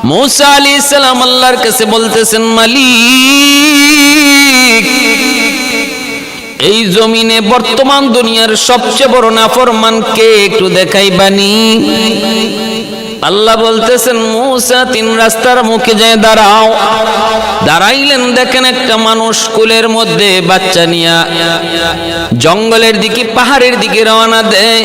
मूसा अलैहिस्सलाम আল্লাহর কাছে বলতেছেন, মালিক এই জমিনে বর্তমান দুনিয়ার সবচেয়ে বড় নাফরমান কে একটু দেখাইবানি। আল্লাহ বলতেছেন, মূসা তিন রাস্তার মুখে যায় দাঁড়াও। দাঁড়াইলেন, দেখেন একটা মানুষ কুলের মধ্যে বাচ্চা নিয়া জঙ্গলের দিকে পাহাড়ের দিকে রওনা দেয়।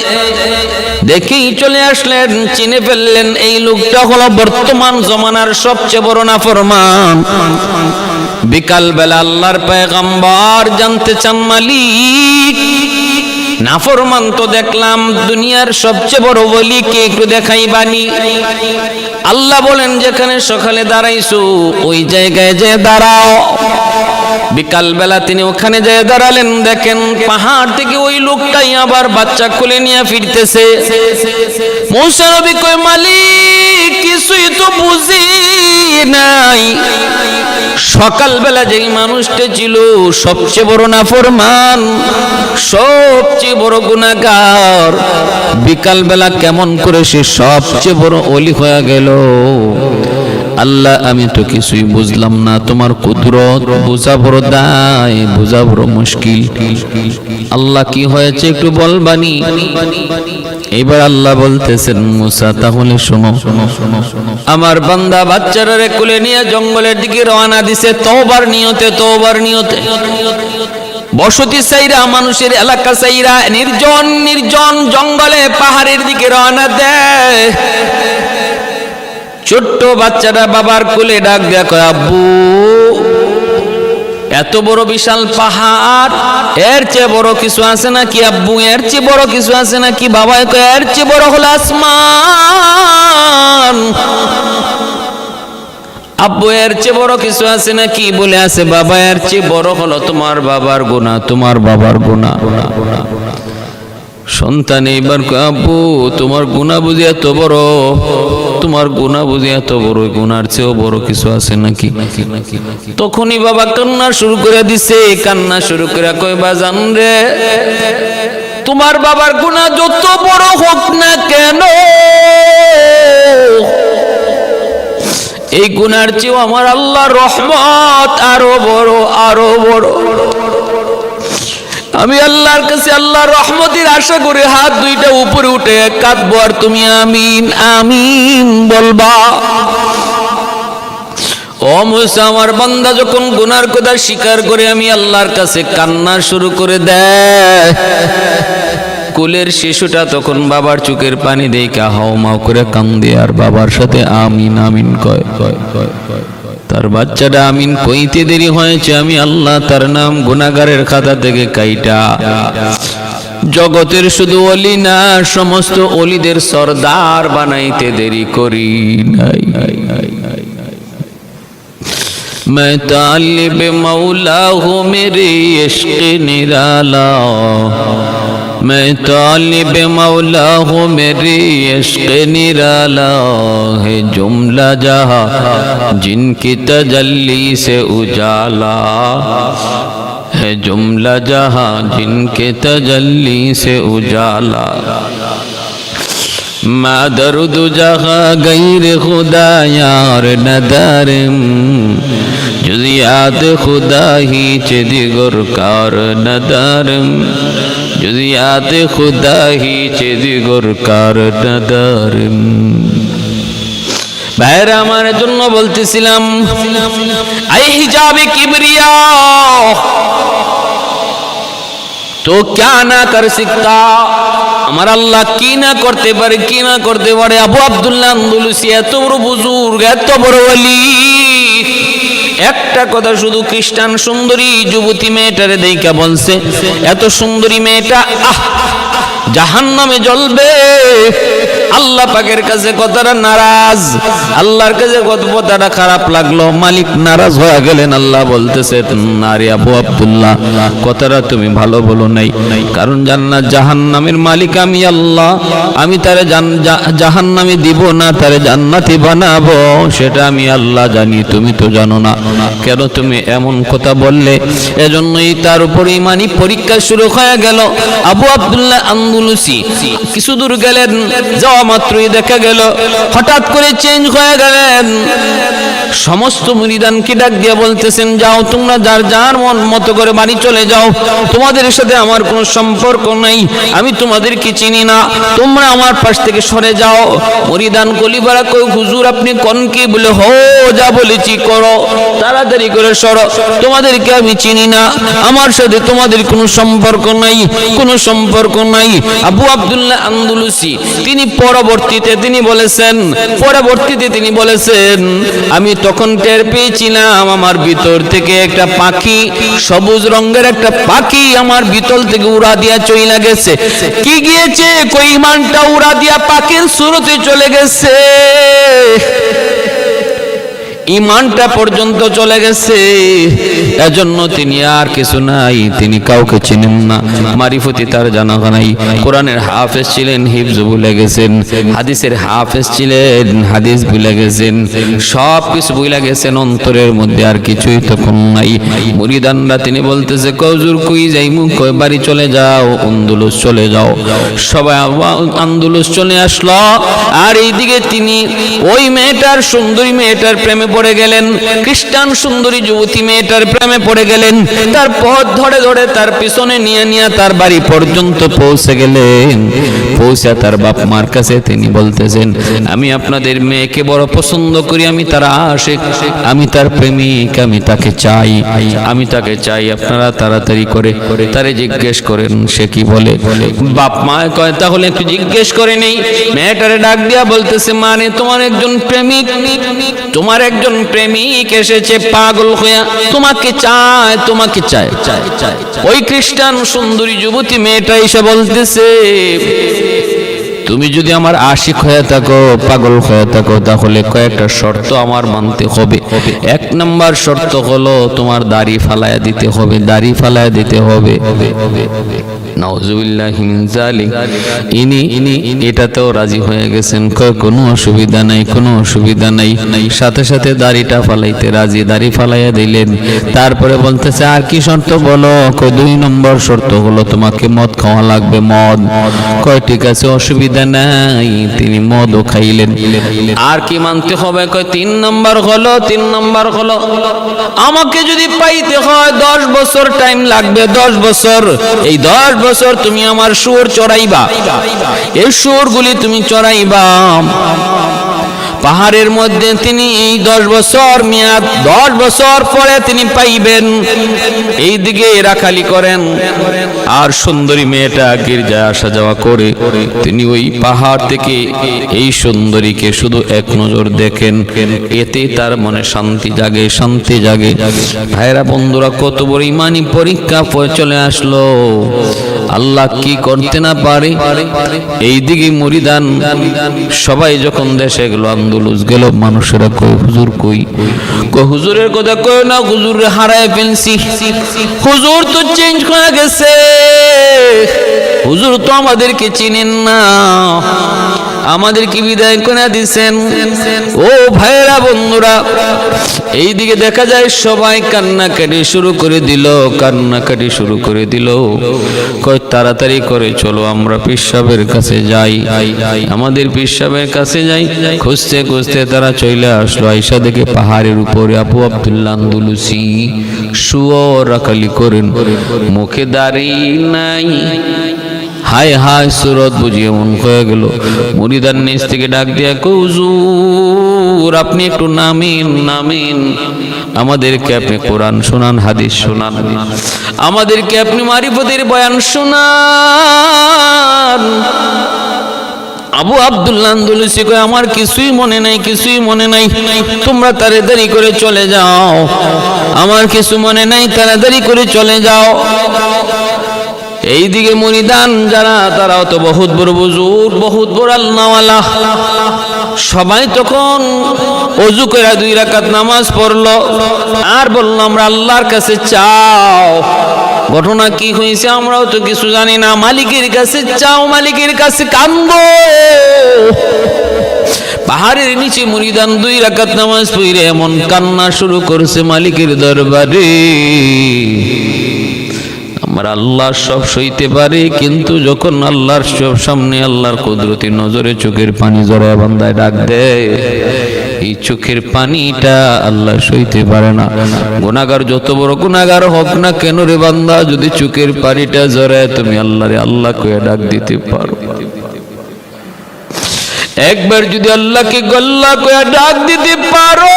দেখেই চলে আসলেন, চিনে ফেললেন এই লোকটা হলো বর্তমান জমানার সবচেয়ে বড় নাফরমান। বিকাল বেলা আল্লাহর পয়গম্বর জানতে চান, মালিক নাফরমান তো দেখলাম, দুনিয়ার সবচেয়ে বড় ওলি কে একটু দেখাইবানি। আল্লাহ বলেন, যেখানে সকালে দাঁড়াইছো ওই জায়গায় যে দাঁড়াও। বিকাল বেলা তিনি ওখানে যেয়ে দাঁড়ালেন, দেখেন পাহাড় থেকে ওই লোকটাই আবার বাচ্চা খুলে নিয়ে ফিরতেছে। মূসা নবী কয়, মালিক কিছুই তো বুঝি নাই, সকালবেলা যেই মানুষটা ছিল সবচেয়ে বড় নাফরমান, সবচেয়ে বড় গুনাহগার, বিকালবেলা কেমন করে সে সবচেয়ে বড় ওলি হয়ে গেল। আল্লাহ আমি তো কিছুই বুঝলাম না, তোমার কুদরত বোঝা বড় দায়, বোঝা বড় মুশকিল। আল্লাহ কি হয়েছে একটু বলবানি। এবার আল্লাহ বলতেছেন, মূসা তাহলে শোনো, আমার বান্দা বাচ্চারে কোলে নিয়ে জঙ্গলের দিকে রওনা দিছে তওবার নিয়তে। বসতি সাইরা, মানুষের এলাকা সাইরা নির্জন নির্জন জঙ্গলে পাহাড়ের দিকে রওনা দেয়। ছোট্ট বাচ্চাটা বাবার কোলে ডাক দেয়া কয়, আব্বু এত বড় বিশাল পাহাড়, এর চেয়ে বড় কিছু আছে নাকি আব্বু? এর চেয়ে বড় কিছু আছে নাকি? বাবা কয়, এর চেয়ে বড় হলো আসমান। আব্বু এর চেয়ে বড় কিছু আছে নাকি? বলে আছে বাবা, এর চেয়ে বড় হলো তোমার বাবার গুনাহ, তোমার বাবার গুনাহ। সন্তান এইবার কয়, আব্বু তোমার গুনাহ বুঝি এত বড়, তোমার গুনাহ বুঝি এত বড়, গুনার চেয়েও বড় কিছু আছে নাকি? তখনই বাবা কান্না শুরু করে দিছে। কান্না শুরু করে কয়, বাজান রে, তোমার বাবার গুনাহ যত বড় হোক না কেন, এই গুনার চেয়েও আমার আল্লাহর রহমত আরো বড়, আরো বড়। আমি আল্লাহর কাছে আল্লাহর রহমতের আশা করে হাত দুইটা উপরে উঠে কাঁদবো, আর তুমি আমিন আমিন বলবা। ও মূসা, আমার বান্দা যখন গুনার কথা স্বীকার করে আমি আল্লাহর কাছে কান্না শুরু করে দেয়, কুলের শিশুটা তখন বাবার চোখের পানি দেখা হাওমাও করে কান্দে আর বাবার সাথে আমিন আমিন কয়। তার বাচ্চাটা আমিন কইতে দেরি হয়েছে, আমি আল্লাহ তার নাম গুনাহগারের খাতা থেকে কাইটা জগতের শুধু ওলি না, সমস্ত ওলিদের সরদার বানাইতে দেরি করি নাই। मैं तालिब मौला हूँ मेरे इश्क़ निराला, मैं तालिब मौला हूँ मेरे इश्क़ निराला, है जुमला जहाँ जिनकी तजल्ली से उजाला, है जुमला जहाँ जिनके तजल्ली से उजाला। मा दर्द जहाँ गैर खुदा यार नदारम, जुज़ियात खुदा ही चे दिगर कार नदारम, जुज़ियात खुदा ही चे दिगर कार नदारम। ভাইরা আমার জন্য বলতেছিলাম, আই হিজাবে কিবরিয়া তো क्या ना कर सकता, আমার আল্লাহ কি না করতে পারে, কি না করতে পারে। আবু আব্দুল্লাহ আন্দলুসি এত বড় বুজুর্গ, এত বড় ওলি, একটা কথা শুধু খ্রিস্টান সুন্দরী যুবতী মেয়েটারে দেইকা বলছে, এত সুন্দরী মেয়েটা জাহান্নামে জ্বলবে। আল্লাহ পাকের কাছে কথাটা নারাজ, আল্লাহর কাছে কথাটা খারাপ লাগলো, মালিক নারাজ হয়ে গেলেন। আল্লাহ বলতেছে, নারী আবু আব্দুল্লাহ কথাটা তুমি ভালো বলো নাই, কারণ জান্নাত জাহান্নামের মালিক আমি আল্লাহ, আমি তারে জাহান্নামে দিব না, তারে জান্নাতি বানাবো, সেটা আমি আল্লাহ জানি, তুমি তো জানো না, কেন তুমি এমন কথা বললে? এজন্যই তার উপর ইমানি পরীক্ষা শুরু হয়ে গেল। আবু আব্দুল্লাহ আন্দুলুসি কিছু দূর গেলেন, যাওয়া মাত্রই দেখা গেল হঠাৎ করে চেঞ্জ হয়ে গেলেন। সমস্ত মুরিদানকে ডাক দিয়ে বলতেছেন, যাও তোমরা যার যার মতো করে বাড়ি চলে যাও, তোমাদের সাথে আমার কোনো সম্পর্ক নাই, আমি তোমাদেরকে চিনি না, তোমরা আমার পাশ থেকে সরে যাও। মুরিদান গলিবারা কই, হুজুর আপনি কোন কি? বলে, হো যা বলেছি করো, তাড়াতাড়ি করে সরো, তোমাদেরকে আমি চিনি না, আমার সাথে তোমাদের কোনো সম্পর্ক নাই, কোনো সম্পর্ক নাই। আবু আব্দুল্লাহ আন্দুলুসি তিনি পরবর্তীতে তিনি বলেছেন আমি তখন টের পেয়েছিলাম আমার ভিতর থেকে একটা পাখি, সবুজ রঙের একটা পাখি আমার ভিতর থেকে উড়া দিয়া চলে গেছে। কি গিয়েছে? কই ইমানটা উড়া দিয়া পাখির সুরতে চলে গেছে, ইমানটা পর্যন্ত চলে গেছে। এজন্য তিনি আর কিছু নাই, তিনি কাউকে চিনেন না, মারিফতি তার জানা নাই। কোরআনের হাফেজ ছিলেন, হিফজ ভুলে গেছেন, হাদিসের হাফেজ ছিলেন, হাদিস ভুলে গেছেন, সব কিছু ভুলে গেছেন, অন্তরের মধ্যে আর কিছুই তখন নাই। মুরিদানরা তিনি বলতেছে, হুজুর কই যাইমু? কই বাড়ি চলে যাও, আন্দুলুস চলে যাও। সবাই আন্দুলুস চলে আসলো। আর এইদিকে তিনি ওই মেয়েটার, সুন্দরী মেয়েটার প্রেমে পড়ে গেলেন, খ্রিস্টান সুন্দরী যুবতী মেয়েটার প্রেমে পড়ে গেলেন। তার পথ ধরে ধরে তার পিছনে নিয়ে নিয়ে তার বাড়ি পর্যন্ত পৌঁছে গেলেন। পৌঁছে তার বাপ মার কাছে তিনি বলতেছেন, আমি আপনাদের মেয়েকে বড় পছন্দ করি, আমি তার আশিক, আমি তার প্রেমিক, আমি তাকে চাই, আমি তাকে চাই, আপনারা তাড়াতাড়ি করে তারে জিজ্ঞেস করেন সে কি বলে। বাপ মা কয়, তাহলে একটু জিজ্ঞেস করে নেই। মেয়েটারে ডাক দিয়া বলতেছে, মানে তোমার একজন প্রেমিক, তোমার একজন প্রেমিক এসেছে পাগল হইয়া, তোমাকে চায়, তোমাকে চায়। ওই খ্রিস্টান সুন্দরী যুবতী মেয়েটা এসে বলতেছে, তুমি যদি আমার আশিক হয়ে থাকো, পাগল হয়ে থাকো, তাহলে কয়েকটা শর্ত আমার মানতে হবে। এক নাম্বার শর্ত হলো তোমার দাড়ি ফালায়া দিতে হবে, দাড়ি ফালায়া দিতে হবে। নাউজুবিল্লাহি মিন যালিক। ইনি এটাতেও রাজি হয়ে গেছেন, কোনো অসুবিধা নাই, কোনো অসুবিধা নাই। সাথে সাথে দাড়িটা ফালাইতে রাজি, দাড়ি ফালাইয়া দিলেন। তারপরে বলতেছে, আর কি শর্ত বলো? দুই নম্বর শর্ত হলো তোমাকে মদ খাওয়া লাগবে, মদ। কয় ঠিক আছে, অসুবিধা নাই। তিনি মদও খাইলেন। আর কি মানতে হবে? কয় তিন নম্বর হলো আমাকে যদি পাইতে হয় 10 বছর টাইম লাগবে, 10 বছর। এই 10 বছর তুমি আমার শুয়োর চড়াইবা, এই শুয়োরগুলি তুমি চড়াইবা পাহাড়ের মধ্যে। তিনি এই 10 বছর মেয়াদ, 10 বছর পরে তিনি পাইবেন। এই দিকে রাখালি করেন আর সুন্দরী মেয়েটা গির্জায় আসা যাওয়া করে। তিনি ওই পাহাড় থেকে এই সুন্দরীকে শুধু এক নজর দেখেন, এতে তার মনে শান্তি জাগে, শান্তি জাগে। ভাইরা বন্ধুরা, কত বড় ইমানি পরীক্ষা চলে আসলো, আল্লাহ কি করতে না পারে। এইদিকে মুরিদান সবাই যখন দেশে গেল, আন্দুলুস গেল, মানুষেরা কই হুজুর কই? হুজুরের কথা কই না, হুজুর হারায় ফেলছি, হুজুর তো চেঞ্জ হয়ে গেছে, হুজুর তো আমাদেরকে চিনেন না, আমাদেরকে বিদায় করে দিছেন। ও ভাইরা বন্ধুরা, এইদিকে দেখা যায় সবাই কান্নাকাটি শুরু করে দিল, কান্নাকাটি শুরু করে দিল। কই তাড়াতাড়ি করে চলো আমরা পীর সাহেবের কাছে যাই, আমাদের পীর সাহেবের কাছে যাই। খুঁজতে খুঁজতে তারা চলে আসলো। আইসা দেখে পাহাড়ের উপরে আবু আব্দুল্লাহ আন্দুলুসি শুয়োর রাখালি করেন, মুখে দাড়ি নাই। হায় হায়, সুরত বুঝিয়ে মন হয়ে গেল। মুরিদান নিচ থেকে ডাক দিয়া, হুজুর আপনি একটু নামিন, নামিন, আমাদেরকে আপনি কোরআন শোনান, হাদিস শোনান, আমাদেরকে আপনি মারিফতের বয়ান শোনান। আবু আব্দুল্লাহ আন্দুলুসি কয়, আমার কিছুই মনে নাই, কিছুই মনে নাই, তোমরা তাড়াতাড়ি করে চলে যাও, আমার কিছু মনে নাই, তাড়াতাড়ি করে চলে যাও। এইদিকে মুরিদান যারা, তারাও তো বহুত বড় বুজুর্গ, বহুত বড় আল্লাহওয়ালা, সবাই তখন ওযু করে 2 রাকাত নামাজ পড়লো আর বলল, আমরা আল্লাহর কাছে চাও। ঘটনা কি হয়েছে আমরাও তো কিছু জানি না, মালিকের কাছে চাও, মালিকের কাছে কান্দো। পাহাড়ের নিচে মুরিদান 2 রাকাত নামাজ পড়ে এমন কান্না শুরু করেছে মালিকের দরবারে। আমার আল্লাহ সব সইতে পারে, কিন্তু যখন আল্লাহর সব সামনে আল্লাহর কুদরতি নজরে চোখের পানি জড়ায় বান্দায় ডাক দেয়, এই চোখের পানিটা আল্লাহ সইতে পারে না। গুনাহগার যত বড় গুনাহগার হোক না কেন রে বান্দা, যদি চোখের পানিটা জড়ায় তুমি আল্লাহরে আল্লাহ কয়ে ডাক দিতে পারো, একবার যদি আল্লাহকে গল্লা কয়ে ডাক দিতে পারো,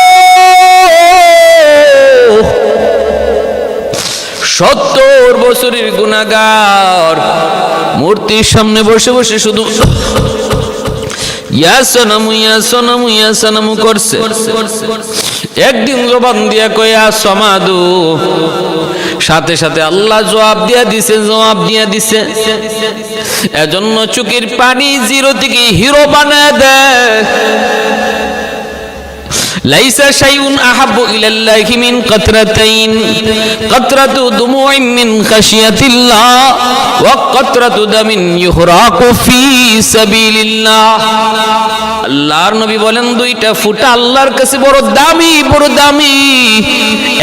70 বছরের গুনাহগার মূর্তির সামনে বসে বসে শুধু ইয়া সনমু ইয়া সনমু ইয়া সনমু করছে, একদিন জবান দিয়া কয়া সমাদু, সাথে সাথে আল্লাহ জবাব দিয়া দিছে। এজন্য চোখের পানি জিরো থেকে হিরো বানায় দেয়। লাইসা শাইউন আহাব্বু ইলাল্লাহি মিন কাতরাতাইন, কাতরাতু দুমুইন মিন খাশিয়াতিল্লাহ ওয়া কাতরাতু দামিন ইহরাকু ফি সাবিলিল্লাহ। আল্লাহর নবী বলেন, দুইটা ফুটা আল্লাহর কাছে বড় দামি, বড় দামি।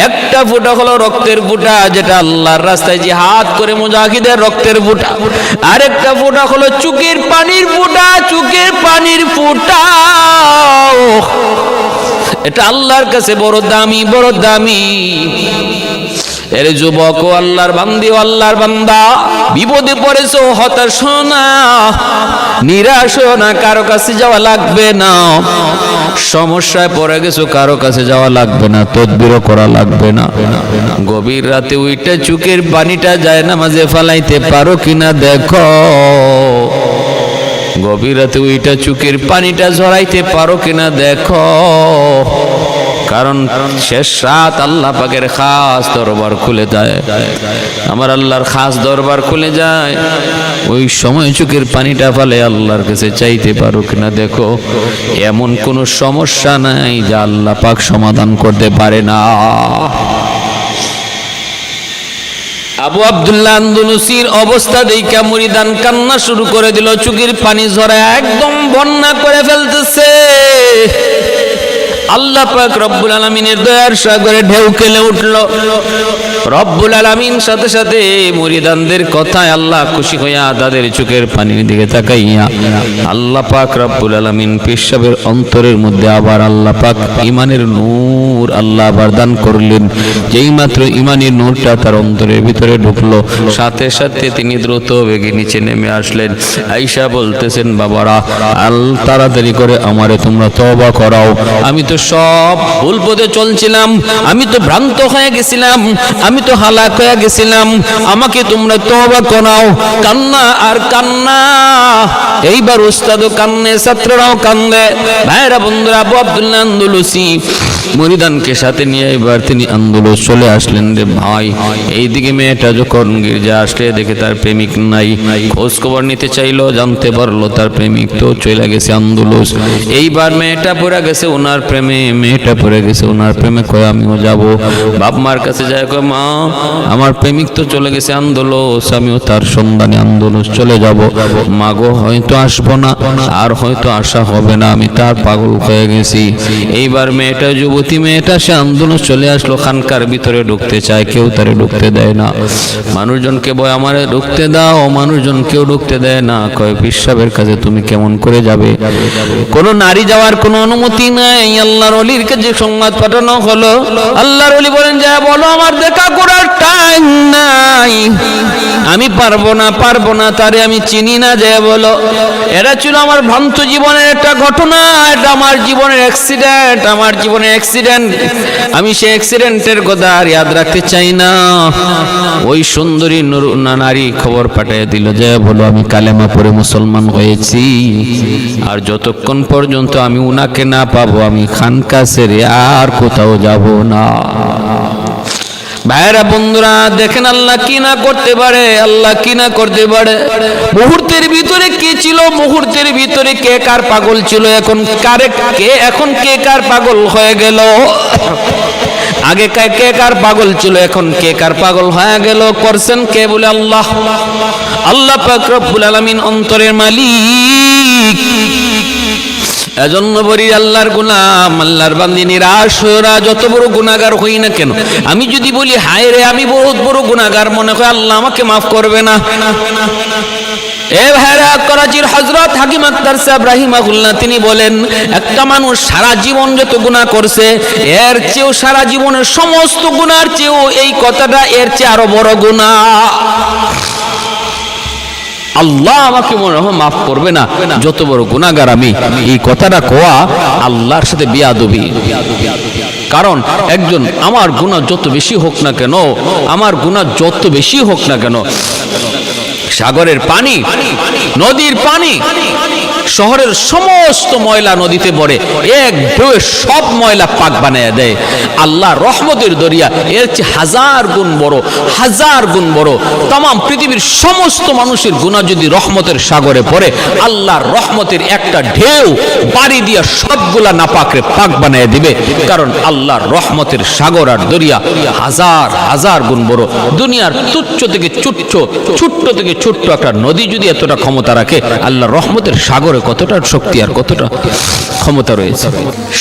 একটা ফুটা হলো রক্তের ফুটা, যেটা আল্লাহর রাস্তায় জিহাদ করে মুজাহিদের রক্তের ফুটা। আরেকটা ফুটা হলো চোখের পানির ফুটা, চোখের পানির ফুটা। এটা আল্লাহর কাছে বড় দামি, বড় দামি। এর যুবক ও আল্লাহর বান্দি ও আল্লাহর বান্দা, বিপদে পড়েছো, হতাশ হও না, নিরাশ হও না, কারো কাছে যাওয়া লাগবে না। সমস্যায় পড়ে গেছো, কারো কাছে যাওয়া লাগবে না, তদবিরও করা লাগবে না। গভীর রাতে ওইটা চোখের পানিটা যায় নামাজে ফালাইতে পারো কিনা দেখো, গভীর রাতে ওইটা চোখের পানিটা ঝরাইতে পারো কিনা দেখো। কারণ শেষ রাত আল্লাহ পাকের খাস দরবার খুলে যায়, আমার আল্লাহর খাস দরবার খুলে যায়। ওই সময় চোখের পানিটা ফেলে আল্লাহর কাছে চাইতে পারো কিনা দেখো। এমন কোনো সমস্যা নাই যা আল্লাহ পাক সমাধান করতে পারে না। আবু আব্দুল্লাহ আন্দলুসির অবস্থা দেখা মুরিদান কান্না শুরু করে দিল, চোখের পানি ঝরায় একদম বন্যা করে ফেলতেছে। আল্লাহ পাক রব্বুল আলামিনের দয়ার সাগরে ঢেউ খেলে উঠল। রব্বুল আলামিন সাথে সাথে মুরিদানদের কথায় আল্লাহ খুশি হইয়া তাদের চোখের পানির দিকে তাকাইয়া আল্লাহ পাক রব্বুল আলামিন পীর সাহেবের অন্তরের মধ্যে আবার আল্লাহ পাক ঈমানের নূর আল্লাহ আবার দান করলেন। যেই মাত্র ঈমানের নূরটা তার অন্তরের ভিতরে ঢুকলো, সাথে সাথে তিনি দ্রুত বেগে নিচে নেমে আসলেন। আয়েশা বলতেছেন, বাবারা তাড়াতাড়ি করে আমারে তোমরা তওবা করাও, আমি তো সব ভুল পথে চলছিলাম, আমি তো ভ্রান্ত হয়ে গেছিলাম, আমি তো হালাক হয়ে গেছিলাম, আমাকে তোমরা তওবা করাও। কান্না আর কান্না, এইবার উস্তাদও কান্নে, ছাত্ররাও কান্দে। ভাইরা বন্ধুরা, আবু আব্দুল্লাহ আন্দলুসি মুরিদানকে সাথে নিয়ে এবার তিনি আন্দোলস চলে আসলেন। রে ভাই, এইদিকে মেয়েটা যখন গির্জা আসলে দেখে তার প্রেমিক নাই, খোঁজ খবর নিতে চাইলো, জানতে পারলো তার প্রেমিক তো চলে গেছে আন্দোলস। এইবার মেয়েটা পড়ে গেছে ওনার প্রেমে, মেয়েটা পড়ে গেছে ওনার প্রেমে। কয় আমিও যাব। বাপ মার কাছে যায়, কয় মা আমার প্রেমিক তো চলে গেছে আন্দোলস, আমিও তার সন্ধানে আন্দোলস চলে যাব। মা গো, হয়তো আসবো না, আর হয়তো আশা হবে না, আমি তার পাগল হয়ে গেছি। এইবার মেয়েটা, যুবতী মেয়েটা, সে আন্দোলন চলে আসলো। খানকার ভিতরে ঢুকতে চায়, কেউ তারে ঢুকতে দেয় না। মানুষজনকে বয় আমারে ঢুকতে দাও, মানুষজন কেউ ঢুকতে দেয় না। কয় পীর সাহেবের কাছে তুমি কেমন করে যাবে? কোনো নারী যাওয়ার কোনো অনুমতি নাই। আল্লাহর ওলির কাছে সংবাদ পাঠানো হলো। আল্লাহর ওলি বলেন, যা বলো আমার দেখা করার টাইম নাই, আমি পারবো না, তারে আমি চিনি না, যে বলো। এটা ছিল আমার ভ্রান্ত জীবনের একটা ঘটনা, এটা আমার জীবনের অ্যাক্সিডেন্ট, আমার জীবনের অ্যাক্সিডেন্ট। আমি সেই অ্যাক্সিডেন্টের কথা আর ইয়াদ রাখতে চাই না। ওই সুন্দরী নারী খবর পাঠিয়ে দিল, যে বলো আমি কালেমা পড়ে মুসলমান হয়েছি, আর যতক্ষণ পর্যন্ত আমি উনাকে না পাবো আমি খানকা ছেড়ে আর কোথাও যাব না। ভাইরা বন্ধুরা, দেখেন আল্লাহ কি না করতে পারে, আল্লাহ কি না করতে পারে। মুহূর্তের ভিতরে কে ছিল, মুহূর্তের ভিতরে কে কার পাগল ছিল, এখন কে কার পাগল হয়ে গেল। আগে কে কার পাগল ছিল, এখন কে কার পাগল হয়ে গেল। করছেন কে? বলে আল্লাহ। আল্লাহ পাক রব্বুল আলামিন অন্তরের মালিক। এজন্য বলি আল্লাহর গোলাম, আল্লাহর বান্দী নিরাশ হইরা যত বড় গুনাহগার হই না কেন, আমি যদি বলি হায় রে আমি বহুত বড় গুনাহগার, মনে হয় আল্লাহ আমাকে মাফ করবে না। এ ভাইরা, করাচির হযরত হাকিম আক্তার সাহেব রাহিমাহুল্লাহ তিনি বলেন, একটা মানুষ সারা জীবন যত গুনাহ করছে এর চেয়েও, সারা জীবনের সমস্ত গুনার চেয়েও এই কথাটা এর চেয়ে আরো বড় গুনাহ, আল্লাহ আমাকে মনে হয় মাফ করবে না, যত বড় গুনাহগার আমি। এই কথাটা কোয়া আল্লাহর সাথে বিয়াদবি। কারণ একজন, আমার গুনাহ যত বেশি হোক না কেন, আমার গুনাহ যত বেশি হোক না কেন, সাগরের পানি, নদীর পানি, শহরের সমস্ত ময়লা নদীতে পড়ে, এক ঢেউয়ে সব ময়লা পাক বানায় দেয়। আল্লাহ রহমতের দরিয়া এর চেয়ে হাজার গুণ বড়, হাজার গুণ বড়। তাম পৃথিবীর সমস্ত মানুষের গুনাহ যদি রহমতের সাগরে পড়ে, আল্লাহর রহমতের একটা ঢেউ বাড়ি দিয়া সবগুলা নাপাকরে পাক বানায় দিবে। কারণ আল্লাহর রহমতের সাগর আর দরিয়া হাজার হাজার গুণ বড়। দুনিয়ার তুচ্ছ থেকে ছোট্ট, ছোট্ট থেকে ছোট্ট একটা নদী যদি এতটা ক্ষমতা রাখে, আল্লাহর রহমতের সাগরে কতটা শক্তি আর কতটা ক্ষমতা রয়েছে।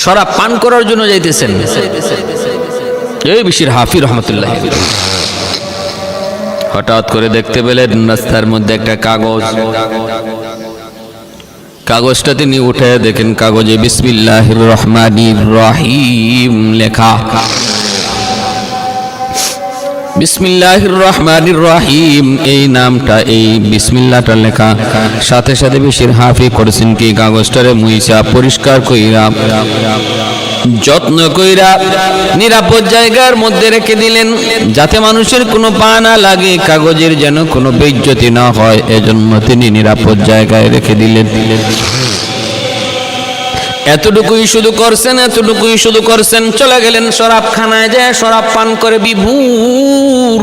শরাব পান করার জন্য যাইতেছেন এই বিশির হাফি রহমতুল্লাহ, হঠাৎ করে দেখতে পেলেন রাস্তার মধ্যে একটা কাগজ। কাগজটা তিনি উঠে দেখেন, কাগজে বিসমিল্লাহির রহমানির রহিম লেখা। বিসমিল্লাহির রহমানির রহিম এই নামটা, এই বিসমিল্লাহটা লেখা। সাথে সাথে বিশির হাফি করেছেন কি, কাগজটারে মুইসা পরিষ্কার কইরা যত্ন কইরা নিরাপদ জায়গার মধ্যে রেখে দিলেন, যাতে মানুষের কোনো পা না লাগে, কাগজের যেন কোনো বেইজ্জতি না হয়, এজন্য তিনি নিরাপদ জায়গায় রেখে দিলেন। এতটুকুই শুধু করছেন, এতটুকুই শুধু করছেন, চলে গেলেন শরাবখানায়, যায় শরাব পান করে বিভোর।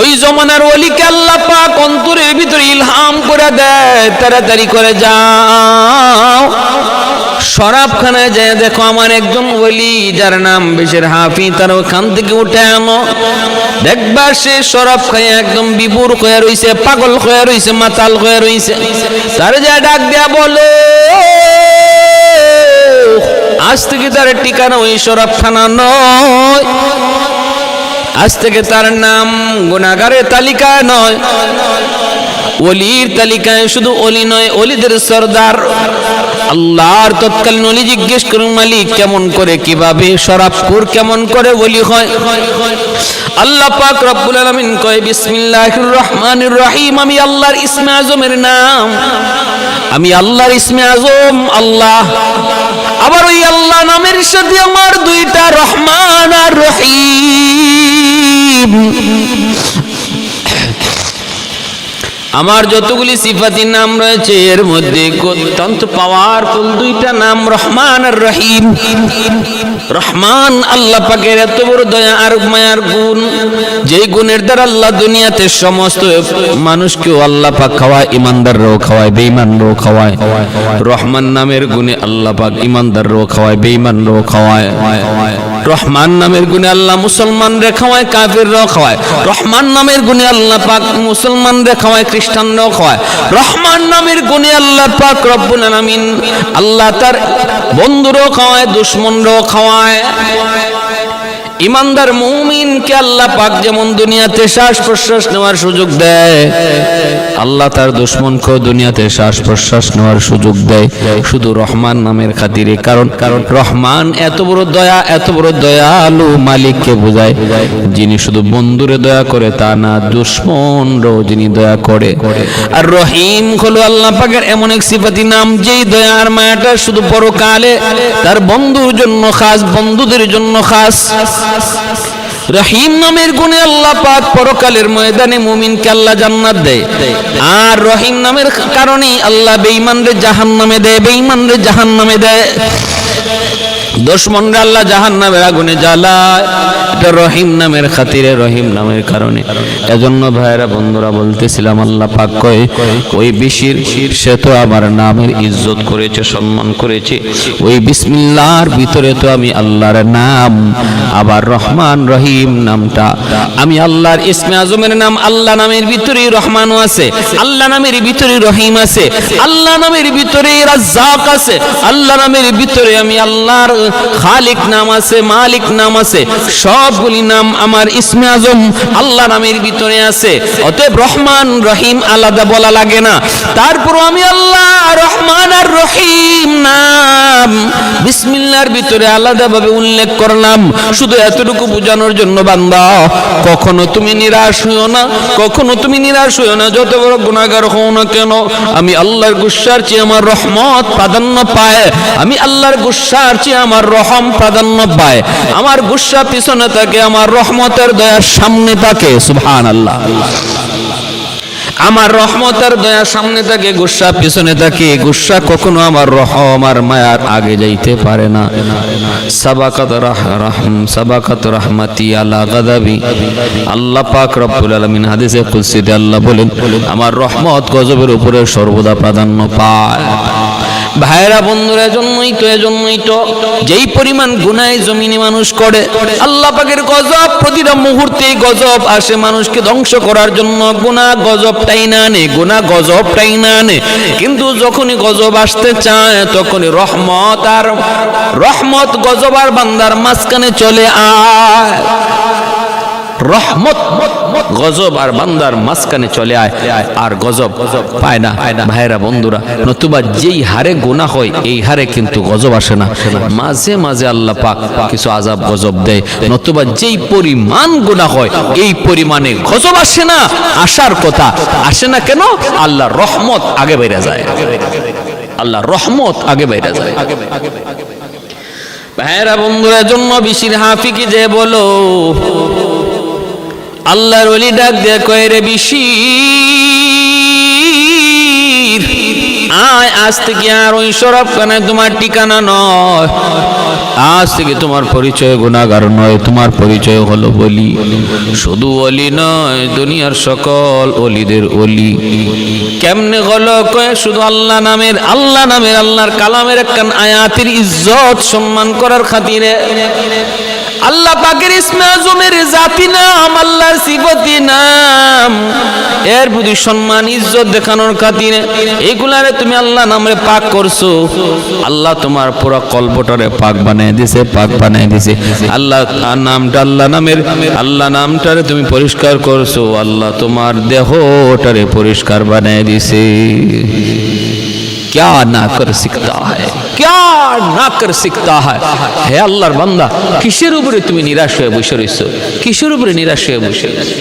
ওই জমানার ওলিকে আল্লাহ পাক অন্তরের ভিতরে ইলহাম করে দেয়, তাড়াতাড়ি করে যাও শরাবখানায় যায়, দেখো আমার একজন ওলি যার নাম বিশির হাফি, তার ওখান থেকে উঠে আনো। দেখবা সে শরাব খায় একদম বিভোর হয়ে রইছে, পাগল হয়ে রইছে, মাতাল হয়ে রইছে। তার যা ডাক দেয়া বলো, আজ থেকে তার ঠিকানা ওই শরাবখানা নয়, আজ থেকে তার নাম গুনাহগারের তালিকায় নয়, ওলির তালিকায়। শুধু ওলি নয়, ওলিদের সরদার আল্লাহর তৎকালীন ওলি জিজ্ঞেস করুন, মালিক কেমন করে, কিভাবে শরাবখোর কেমন করে ওলি হয়? আল্লাহ পাক রব্বুল আলামিন কয়, বিসমিল্লাহির রহমানির রহিম, আমি আল্লাহর ইসমে আজমের নাম, আমি আল্লাহর ইসমে আজম আল্লাহ। আবার ওই আল্লাহ নামের সাথে আমার দুইটা রহমান আর রহিম, আমার যতগুলি সিফাতি নাম রয়েছে এর মধ্যে অত্যন্ত পাওয়ারফুল দুইটা নাম, রহমান আর রহিম। রহমান আল্লাহ পাকের এত বড় দয়া আর মায়ার গুণ, যেই গুণের দ্বারা আল্লাহ দুনিয়াতে সমস্ত মানুষকেও আল্লাহ পাক খাওয়ায়, ইমানদাররাও খাওয়ায়, বেঈমানরাও খাওয়ায়। রহমান নামের গুণে আল্লাহ পাক ইমানদাররাও খাওয়ায়, বেঈমানরাও খাওয়ায়। রহমান নামের গুণে আল্লাহ মুসলমানরা খাওয়ায়, কাফিররাও খাওয়ায়। রহমান নামের গুণে আল্লাহ পাক মুসলমানরা খাওয়ায়, খ্রিস্টানরাও খাওয়ায়। রহমান নামের গুণে আল্লাহ পাক রব্বুল আলামিন আল্লাহ তার বন্ধুরাও খাওয়ায়, দুশমনরাও খাওয়ায়। ইমানদার মুমিনকে আল্লাহ পাক যেমন দুনিয়াতে শ্বাস প্রশ্বাস নেওয়ার সুযোগ দেয়, আল্লাহ তার দুশমনকেও দুনিয়াতে শ্বাস প্রশ্বাস নেওয়ার সুযোগ দেয়, শুধু রহমান নামের খাতিরে। কারণ রহমান এত বড় দয়া, এত বড় দয়ালু মালিককে বোঝায়, যিনি শুধু বন্ধুরে দয়া করে তা না, দুশমনরাও যিনি দয়া করে। আর রহিম হলো আল্লাহ পাকের এমন এক সিফাতি নাম, যেই দয়া আর মায়াটা শুধু পরকালে তার বন্ধুর জন্য খাস, বন্ধুদের জন্য খাস। রহিম নামের গুণে আল্লাহ পাক পরকালের ময়দানে মুমিনকে আল্লাহ জান্নাত দেয়, আর রহিম নামের কারণে আল্লাহ বেঈমানরে জাহান্নামে দেয়, বেঈমানরে জাহান্নামে দেয়। দুশমনরা আল্লাহ জাহান্নামের আগুনে জ্বালায়, এটা রহিম নামের খাতিরে, রহিম নামের কারণে। এজন্য ভাইরা বন্ধুরা বলতেছিলাম, আল্লাহ পাক কয় ওই বিশির সে তো আমার নামের ইজ্জত করেছে, সম্মান করেছে। ওই বিসমিল্লাহর ভিতরে তো আমি আল্লাহর নাম, আবার রহমান রহিম রহিম নামটা, আমি আল্লাহর ইসমে আজমের নাম, আল্লাহ নামের ভিতরে রহমানও আছে, আল্লাহ নামের ভিতরে রহিম আছে, আল্লাহ নামের ভিতরে রাজ্জাক আছে, আল্লাহ নামের ভিতরে আমি আল্লাহর খালিক নাম আছে, মালিক নাম আছে। সবগুলি নাম আমার ইসমে আজম আল্লাহ নামের ভিতরে আছে। অতএব রহমান রহিম আলাদা বলা লাগে না। তারপরও আমি আল্লাহ রহমান আর রহিম নাম বিসমিল্লাহর ভিতরে আলাদাভাবে উল্লেখ করলাম, শুধু এতটুকু বোঝানোর জন্য বান্দা কখনো তুমি নিরাশ হইও না, কখনো তুমি নিরাশ হইও না। যত বড় গুনাহগার হও না কেন, আমি আল্লাহর গুসার চেয়ে আমার রহমত প্রাধান্য পায়, আমি আল্লাহর গুসার চেয়ে আমার রহম প্রাধান্য পায়। আমার গুসা পিছনে থাকে, আমার রহমতের দয়ার সামনে থাকে। সুবহানাল্লাহ। আমার রহমতের দয়া সামনে থাকে, গুসা পিছনে থাকে। গুসা কখনো আমার রহম আর মায়ার আগে যাইতে পারে না। সাবাকাত রাহমাতি আলা গাদাবি, আল্লাহ পাক রব্বুল আলামিন হাদিসে কুদসিতে আল্লাহ বলেন, আমার রহমত গজবের উপরে সর্বদা প্রাধান্য পায়। ভাইরা বন্ধুরা, এজন্যই তো যেই পরিমাণ গুনাহ জমিনে মানুষ করে, আল্লাহ পাকের গজব প্রতিটা মুহূর্তেই গজব আসে মানুষকে ধ্বংস করার জন্য। গুনাহ গজবটাই না আনে, গুনাহ গজবটাই না আনে, কিন্তু যখনই গজব আসতে চায় তখনই রহমত গজব আর বান্দার মাঝখানে চলে আয়। রহমত গজব আর বান্দার মাঝখানে চলে আয়, আর গজব পায় না। ভাইরা বন্ধুরা, নতুবা যেই হারে গুনাহ হয় এই হারে কিন্তু গজব আসে না। মাঝে মাঝে আল্লাহ পাক কিছু আযাব গজব দেয়, নতুবা যেই পরিমাণ গুনাহ হয় এই পরিমাণে গজব আসে না। আসার কথা আসে না কেন? আল্লাহর রহমত আগে বেড়ে যায়, আল্লাহর রহমত আগে বেড়ে যায়। ভাইরা বন্ধুরা, জন্য বিশির হাফিকি যে বলো, আল্লাহর ওলি ডাক দিয়ে কয়, রে বিশির আয়, আজ থেকে আর ওই শরাবখানায় তোমার ঠিকানা নয়, আজ থেকে তোমার পরিচয় গুনাহগার নয়, তোমার পরিচয় হলো ওলি। শুধু ওলি নয়, দুনিয়ার সকল ওলিদের ওলি। কেমনে হলো? কয় শুধু আল্লাহর আল্লাহর কালামের একখান আয়াতের ইজ্জত সম্মান করার খাতিরে, আল্লাহ পাকের ইসমে আজমের জাতি নাম, আল্লাহর সিফাতি নাম, এর প্রতি সম্মান ইজ্জত দেখানোর খাতিরে এগুলারে তুমি আল্লাহ নামে পাক করছো। আল্লাহ তোমার পুরো কল্পটারে পাক বানায় দিছে, পাক বানায় দিছে। আল্লাহ নামটারে তুমি পরিষ্কার করছো, আল্লাহ তোমার দেহটারে পরিষ্কার বানায় দিছে। क्या ना कर सकता है, क्या ना कर सकता है। হে আল্লাহর বান্দা, কিসের উপরে তুমি নিরাশ হয়ে বসে রইছো? কিসের উপরে নিরাশ হয়ে বসে রইছো?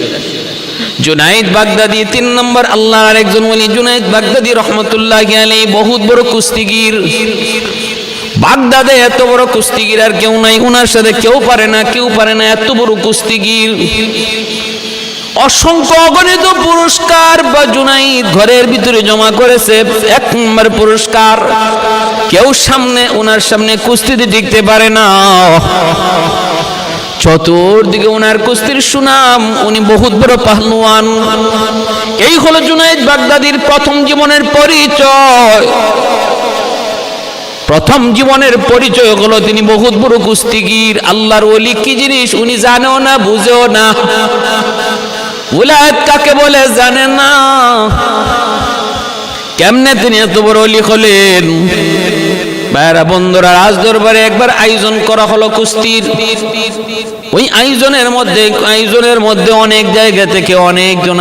জুনাইদ বাগদাদি 3 নম্বর আল্লাহর আরেকজন ওলি, জুনাইদ বাগদাদি রহমতুল্লাহি আলাইহি, বহুত বড় কুস্তিগীর। বাগদাদে এত বড় কুস্তিগীর আর কেউ নাই, উনার সাথে কেউ পারে না, এত বড় কুস্তিগীর। অসংখ্য অগণিত পুরস্কার বা জুনাইদ ঘরের ভিতরে জমা করেছে। 1 নম্বর পুরস্কার, কেউ ওনার সামনে কুস্তিতে টিকতে পারে না। চতুর্দিকে ওনার কুস্তির সুনাম, উনি বহুত বড় পাহলওয়ান। এই হলো জুনাইদ বাগদাদির প্রথম জীবনের পরিচয়। প্রথম জীবনের পরিচয় হলো তিনি বহুত বড় কুস্তিগীর। আল্লাহর ওলি কি জিনিস উনি জানেও না, বুঝেও না। উলায়াত কাকে বলে জানে না। কেমনে তিনি এত বড় ওলি হলেন? ভাইরা বন্ধুরা, রাজ দরবারে একবার আয়োজন করা হলো কুস্তির। ওই আয়োজনের মধ্যে অনেক জায়গা থেকে অনেকজন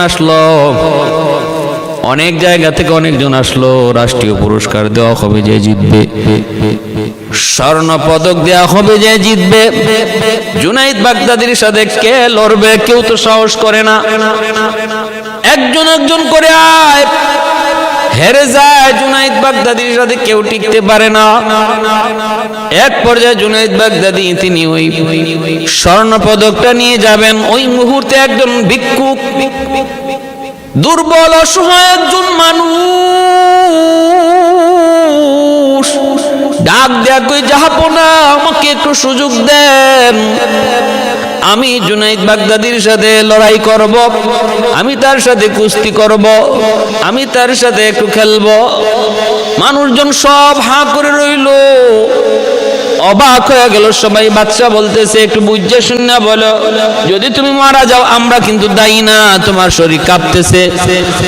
আসলো। রাষ্ট্রীয় পুরস্কার দেওয়া হবে যে জিতবে, স্বর্ণ পদক দেওয়া হবে যে জিতবে। জুনাইদ বাগদাদির সাথে কে লড়বে? কেউ তো সাহস করে না। একজন করে আয়, হেরে যায়। জুনাইদ বাগদাদির সাথে কেউ টিকতে পারে না। এক পর্যায়ে জুনাইদ বাগদাদি তিনি ওই স্বর্ণ পদকটা নিয়ে যাবেন। ওই মুহূর্তে একজন ভিক্ষুক, দুর্বল অসহায় একজন মানুষ ডাক দেয়া কই, জাহাপনা আমাকে একটু সুযোগ দেন, আমি জুনাইদ বাগদাদির সাথে লড়াই করব, আমি তার সাথে কুস্তি করব, আমি তার সাথে একটু খেলব। মানুষজন সব হাঁ করে রইল। অবাক হয়ে গেল সবাই। বাদশা বলতেছে, একটু বুঝে শুনে বলো, যদি তুমি মারা যাও আমরা কিন্তু দায়ী না। তোমার শরীর কাঁপতেছে,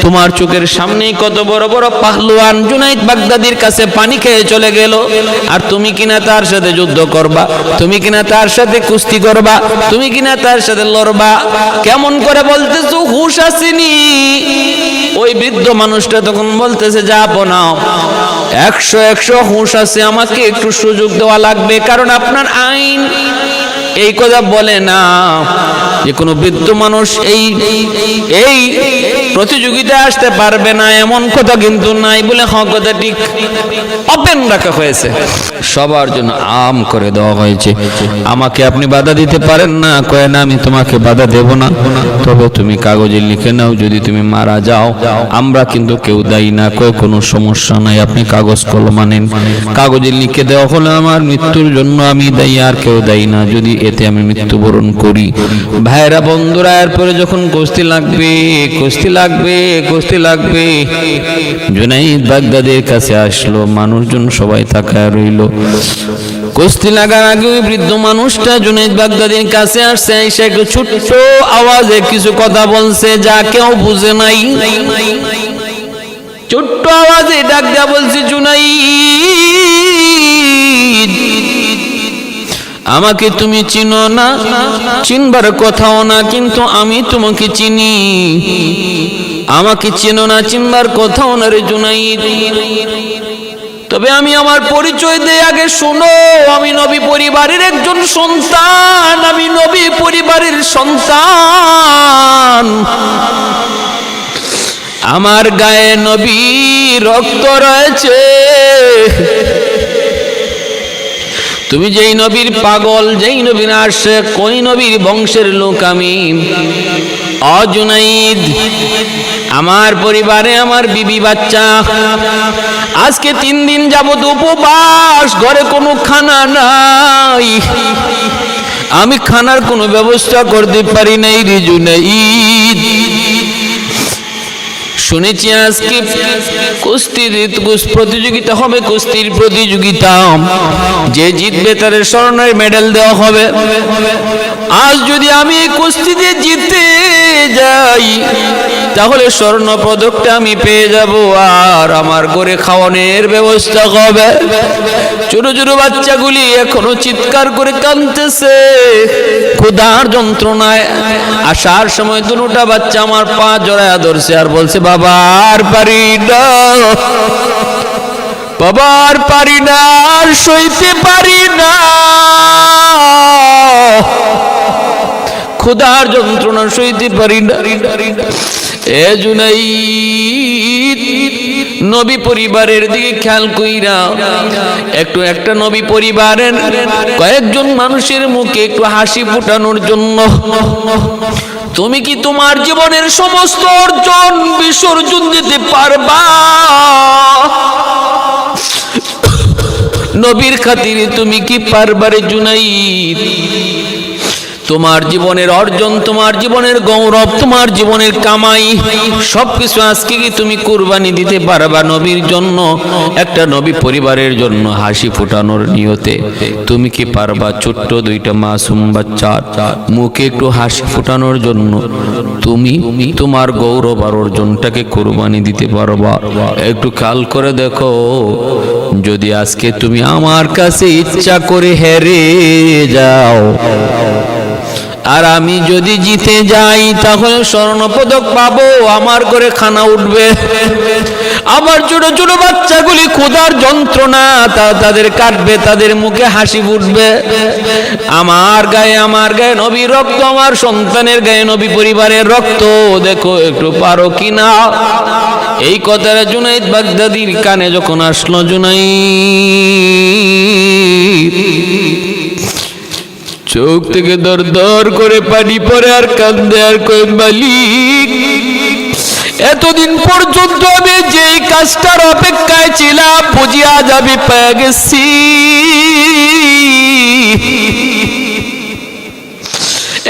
তোমার চোখের সামনেই কত বড় বড় পাহলওয়ান জুনাইদ বাগদাদির কাছে পানি খেয়ে চলে গেল, আর তুমি কিনা তার সাথে যুদ্ধ করবা, তুমি কিনা তার সাথে কুস্তি করবা, তুমি কিনা তার সাথে লড়বা। কেমন করে বলতেছো, হুঁশ আসেনি? ওই বৃদ্ধ মানুষটা তখন বলতেছে, যা নাও, 100 হুঁশ আছে, আমাকে একটু সুযোগ দেওয়া লাগবে, কারণ আপনার আইন এই কথা বলে না যে কোনো বৃদ্ধ মানুষ এই প্রতিযোগিতায় আসতে পারবে না, এমন কথা কিন্তু নাই। বলে হ্যাঁ, কথা ঠিক, ওপেন রাখা হয়েছে, সবার জন্য আম করে দেওয়া হয়েছে। আমাকে আপনি বাধা দিতে পারেন না? কয় না, আমি তোমাকে বাধা দেব না, তবে তুমি কাগজে লিখে নাও, যদি তুমি মারা যাও আমরা কিন্তু কেউ দায়ী না। কয় কোনো সমস্যা নাই, আপনি কাগজ কলম আনেন, কাগজে লিখে দেওয়া হলে আমার মৃত্যুর জন্য আমি দায়ী, আর কেউ দায়ী না, যদি এতে আমি মৃত্যুবরণ করি। ভাইরা বন্ধুরা, এরপরে যখন কুস্তি লাগবে, কুস্তি লাগবে, কুস্তি লাগবে, জুনাইদ বাগদাদের কাছে আসলো, মানুষজন সবাই তাকায় রইল। কুস্তি লাগার আগে ওই বৃদ্ধ মানুষটা জুনাইদ বাগদাদির কাছে আসছে, এসে একটু ছোট্ট আওয়াজে কিছু কথা বলছে, যা কেউ বুঝে নাই। ছোট্ট আওয়াজে ডাক দেয়া বলছে, জুনাইদ, আমাকে তুমি চিনো না, চিনবার কথাও না, কিন্তু আমি তোমাকে চিনি। আমাকে চিনো না, চিনবার কথাও না রে জুনাইদ, তবে আমি আমার পরিচয় দেই, আগে শোনো। আমি নবী পরিবারের একজন সন্তান, আমি নবী পরিবারের সন্তান, আমার গায়ে নবী রক্ত রয়েছে। তুমি যেই নবীর পাগল, যেই নবীর আশিক, ওই নবীর বংশের লোক আমি। জুনাইদ, আমার পরিবারে আমার বিবি বাচ্চা আজকে 3 দিন যাবত উপবাস, ঘরে কোনো খানা নাই, আমি খানার কোনো ব্যবস্থা করতে পারি নাই রে জুনাইদ। শুনেছি আজকে কুস্তির প্রতিযোগিতা হবে, কুস্তির প্রতিযোগিতা, যে জিতবে তার স্বর্ণের মেডেল দেওয়া হবে। আজ যদি আমি এই কুস্তিতে জিতে যাই তাহলে স্বর্ণ পদকটা আমি পেয়ে যাব, আর আমার ঘরে খাওয়ানোর ব্যবস্থা হবে। ছোট ছোট বাচ্চাগুলি এখনো চিৎকার করে কাঁদতেছে ক্ষুধার যন্ত্রণায়। আসার সময় দুটা বাচ্চা আমার পা জড়ায়া ধরছে আর বলছে, বাবা আর পারি না, বাবা আর পারি না, আর সইতে পারি না, ক্ষুধার যন্ত্রণা সইতে পারি না। এ জুনাইদ, নবী পরিবারের দিকে খেয়াল কইরা একটু, একটা নবী পরিবারের কয়েকজন মানুষের মুখে একটু হাসি ফোটানোর জন্য তুমি কি তোমার জীবনের সমস্ত অর্জন বিসর্জন দিতে পারবা? নবীর খাতিরে তুমি কি পারবারে জুনাইদ? তোমার জীবনের অর্জন, তোমার জীবনের গৌরব, তোমার জীবনের কামাই সবকিছু আজকে কি তুমি কুরবানি দিতে পারবা নবীর জন্য? একটা নবী পরিবারের জন্য হাসি ফোটানোর নিয়তে তুমি কি পারবা? ছোট্ট 2টা মাসুম বাচ্চার মুখে একটু হাসি ফোটানোর জন্য তুমি তোমার গৌরব আর অর্জনটাকে কুরবানি দিতে পারবা? একটু খেয়াল করে দেখো, যদি আজকে তুমি আমার কাছে ইচ্ছা করে হেরে যাও আর আমি যদি জিতে যাই তাহলে স্বর্ণ পদক পাবো, আমার ঘরে খানা উঠবে, আমার ছোট ছোট বাচ্চাগুলি ক্ষুধার যন্ত্রণা তাদের কাটবে, তাদের মুখে হাসি ফুটবে। আমার গায়ে নবীর রক্ত, আমার সন্তানের গায়ে নবী পরিবারের রক্ত, দেখো একটু পারো কিনা? এই কথাটা জুনাইদ বাগদাদির কানে যখন আসলো, জুনাইদ চোখ থেকে দর দর করে পানি পড়ে আর কান্দে আর কই, মালিক এতদিন পর্যন্ত আমি যেই কাজটার অপেক্ষায় ছিলাম বুঝি আজ আমি পেয়ে গেছি।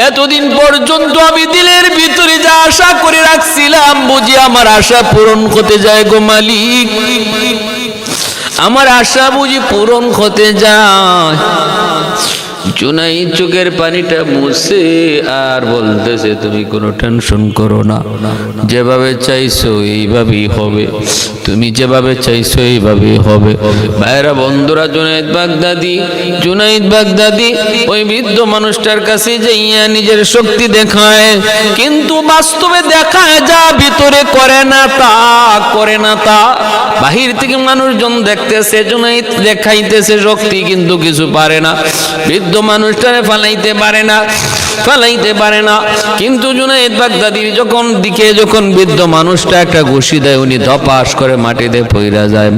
এতদিন পর্যন্ত আমি দিলের ভিতরে যা আশা করে রাখছিলাম বুঝি আমার আশা পূরণ হতে যায় গো মালিক। আমার আশা বুঝি পূরণ হতে যায়। জুনাইদ চোখের পানিটা মুছে আর বলতেছে, তুমি কোনো টেনশন করো না, যেভাবে চাইছো এইভাবেই হবে, তুমি যেভাবে চাইছো এইভাবেই হবে। ভাইরা বন্ধুরা, জুনাইদ বাগদাদি ওই বৃদ্ধ মানুষটার কাছে যাইয়া নিজের শক্তি দেখায়, কিন্তু বাস্তবে দেখায় যা ভিতরে করে না তা। বাহির থেকে মানুষজন দেখতেছে জুনাইদ দেখাইতেছে শক্তি, কিন্তু কিছু পারে না। বৃদ্ধ মানুষটারে ফালাইতে পারে না। কিন্তু জুনাইদ বাগদাদির যখন বৃদ্ধ মানুষটা একটা ঘুষি দেয়, উনি ধপাস করে মাটিতে পইরা যায়।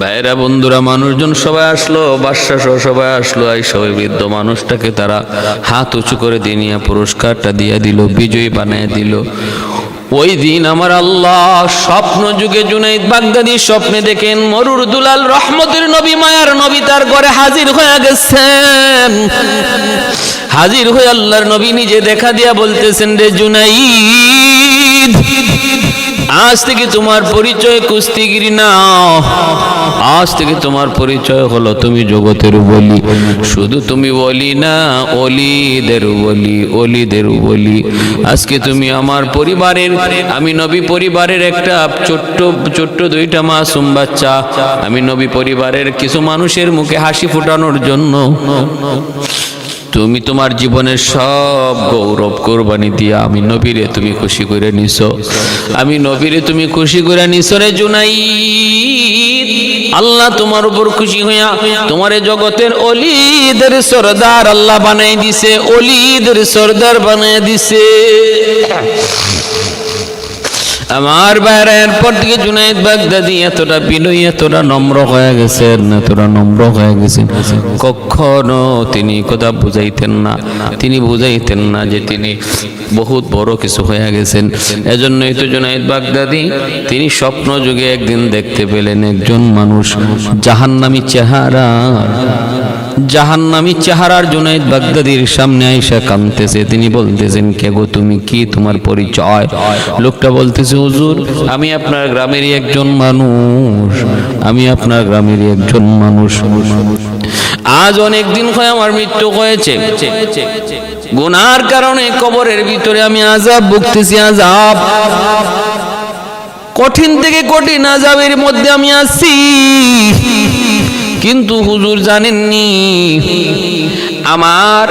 ভাইরা বন্ধুরা, মানুষজন সবাই আসলো, বাদশা সহ সবাই আসলো। ওই বৃদ্ধ মানুষটাকে তারা হাত উঁচু করে দিয়ে পুরস্কারটা দিয়ে দিল, বিজয়ী বানিয়ে দিল। ওই দিন আমার আল্লাহ স্বপ্ন যুগে জুনাইদ বাগদাদি স্বপ্নে দেখেন মরুর দুলাল রহমতের নবী, মায়ার নবী তার ঘরে হাজির হয়ে গেছেন। হাজির হয়ে আল্লাহর নবী নিজে দেখা দিয়া বলতেছেন, রে জুনাইদ, আজ থেকে তোমার পরিচয় কুস্তিগিরি না, আজ থেকে তোমার পরিচয় হলো তুমি জগতের ওলি। শুধু তুমি ওলি না, অলিদের ওলি। আজকে তুমি আমার পরিবারের, আমি নবী পরিবারের একটা ছোট্ট দুইটা মাসুম বাচ্চা। আমি নবী পরিবারের কিছু মানুষের মুখে হাসি ফোটানোর জন্য তুমি তোমার জীবনের সব গৌরব কোরবানি দিয়া আমি নবীরে তুমি খুশি করে নিছো, রে জুনাইদ। আল্লাহ তোমার উপর খুশি হইয়া তোমার জগতের অলিদের সরদার আল্লাহ বানাই দিছে, অলিদের সরদার বানাই দিছে। আমার বাইরে এরপর থেকে জুনাইদ বাগদাদি এতটা বিনয়ী, এতটা নম্র হয়ে গেছেন। কখনো তিনি কথা বুঝাইতেন না যে তিনি বহুত বড় কিছু হয়ে গেছেন। এজন্যই তো জুনাইদ বাগদাদি তিনি স্বপ্ন যুগে একদিন দেখতে পেলেন একজন মানুষ জাহান্নামী চেহারার জুনাইদ বাগদাদির সামনে আইসা কাঁদতেছে। তিনি বলতেছেন, কে গো তুমি, কি তোমার পরিচয়? লোকটা বলতেছে, হুজুর, আমি আপনার গ্রামেরই একজন মানুষ। আজ অনেক দিন হয় আমার মৃত্যু হয়েছে, গুনার কারণে কবরের ভিতরে আমি আযাব ভুগতেছি। আযাব কঠিন থেকে কঠিন আযাবের মধ্যে আমি আছি। কিন্তু হুজুর জানেননি, আমার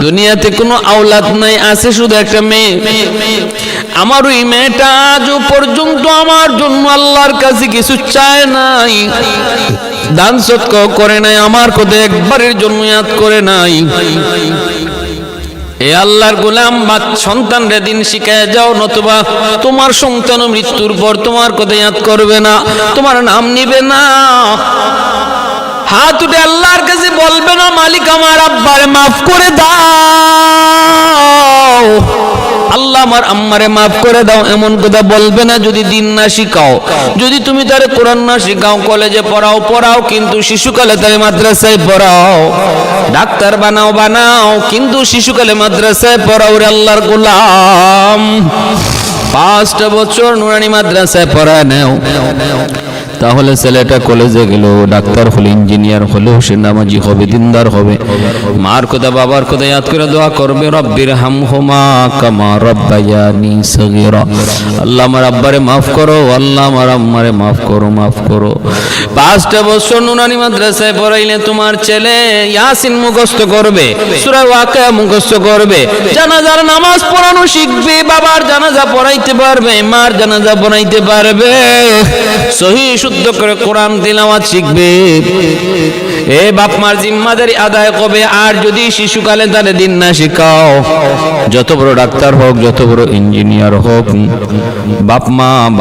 দুনিয়াতে কোনো আওলাদ নাই, আছে শুধু একটা মেয়ে। আমার ওই মেয়েটা আজও পর্যন্ত আমার জন্য আল্লাহর কাছে কিছু চায় নাই, দান সদকা করে নাই, আমার কথা একবারের জন্য ইয়াদ করে নাই। এ আল্লাহর গোলাম, সন্তান রে দিন শিখায় যাও, নতুবা তোমার সন্তান মৃত্যুর পর তোমার কথা ইয়াদ করবে না, তোমার নাম নিবে না। হাত উঠে আল্লাহর কাছে বলবে না, মালিক আমার আব্বারে মাফ করে দাও, আল্লাহ আমার আম্মারে মাফ করে দাও, এমন কথা বলবে না। যদি দিন না শিখাও, যদি তুমি তারে কোরআন না শিখাও, কলেজে পড়াও, কিন্তু শিশুকালে তারে মাদ্রাসায় পড়াও, ডাক্তার বানাও, কিন্তু শিশুকালে মাদ্রাসায় পড়াও। রে আল্লাহর গোলাম, 5টা বছর নুরানি মাদ্রাসায় পড়া নেও, তাহলে ছেলেটা কলেজে গেল, ডাক্তার হলো, ইঞ্জিনিয়ার হলো, সে নামাজি হবে, দিনদার হবে। মার কথা বাবার কথা ইয়াদ করে দোয়া করবে, রব্বির হামহুমা কামা রব্বায়ানি সগীরা। আল্লাহ আমার আব্বারে মাফ করো, আল্লাহ আমার আম্মারে মাফ করো। 5টা বছর নুরানি মাদ্রাসায় পড়াইলে তোমার ছেলে ইয়াসিন মুখস্থ করবে, সূরা ওয়াকিয়া মুখস্থ করবে, জানাজার নামাজ পড়ানো শিখবে, বাবার জানাজা পড়াইতে পারবে, মার জানাজা পড়াইতে পারবে, সহিহ শুদ্ধ করে কোরআন তিলাওয়াত শিখবে। এ বাপ মার জিম্মাদারি আদায় করবে। আর যদি শিশুকালে তারে দিন না শিখাও, যত বড় ডাক্তার হোক, যত বড় ইঞ্জিনিয়ার হোক,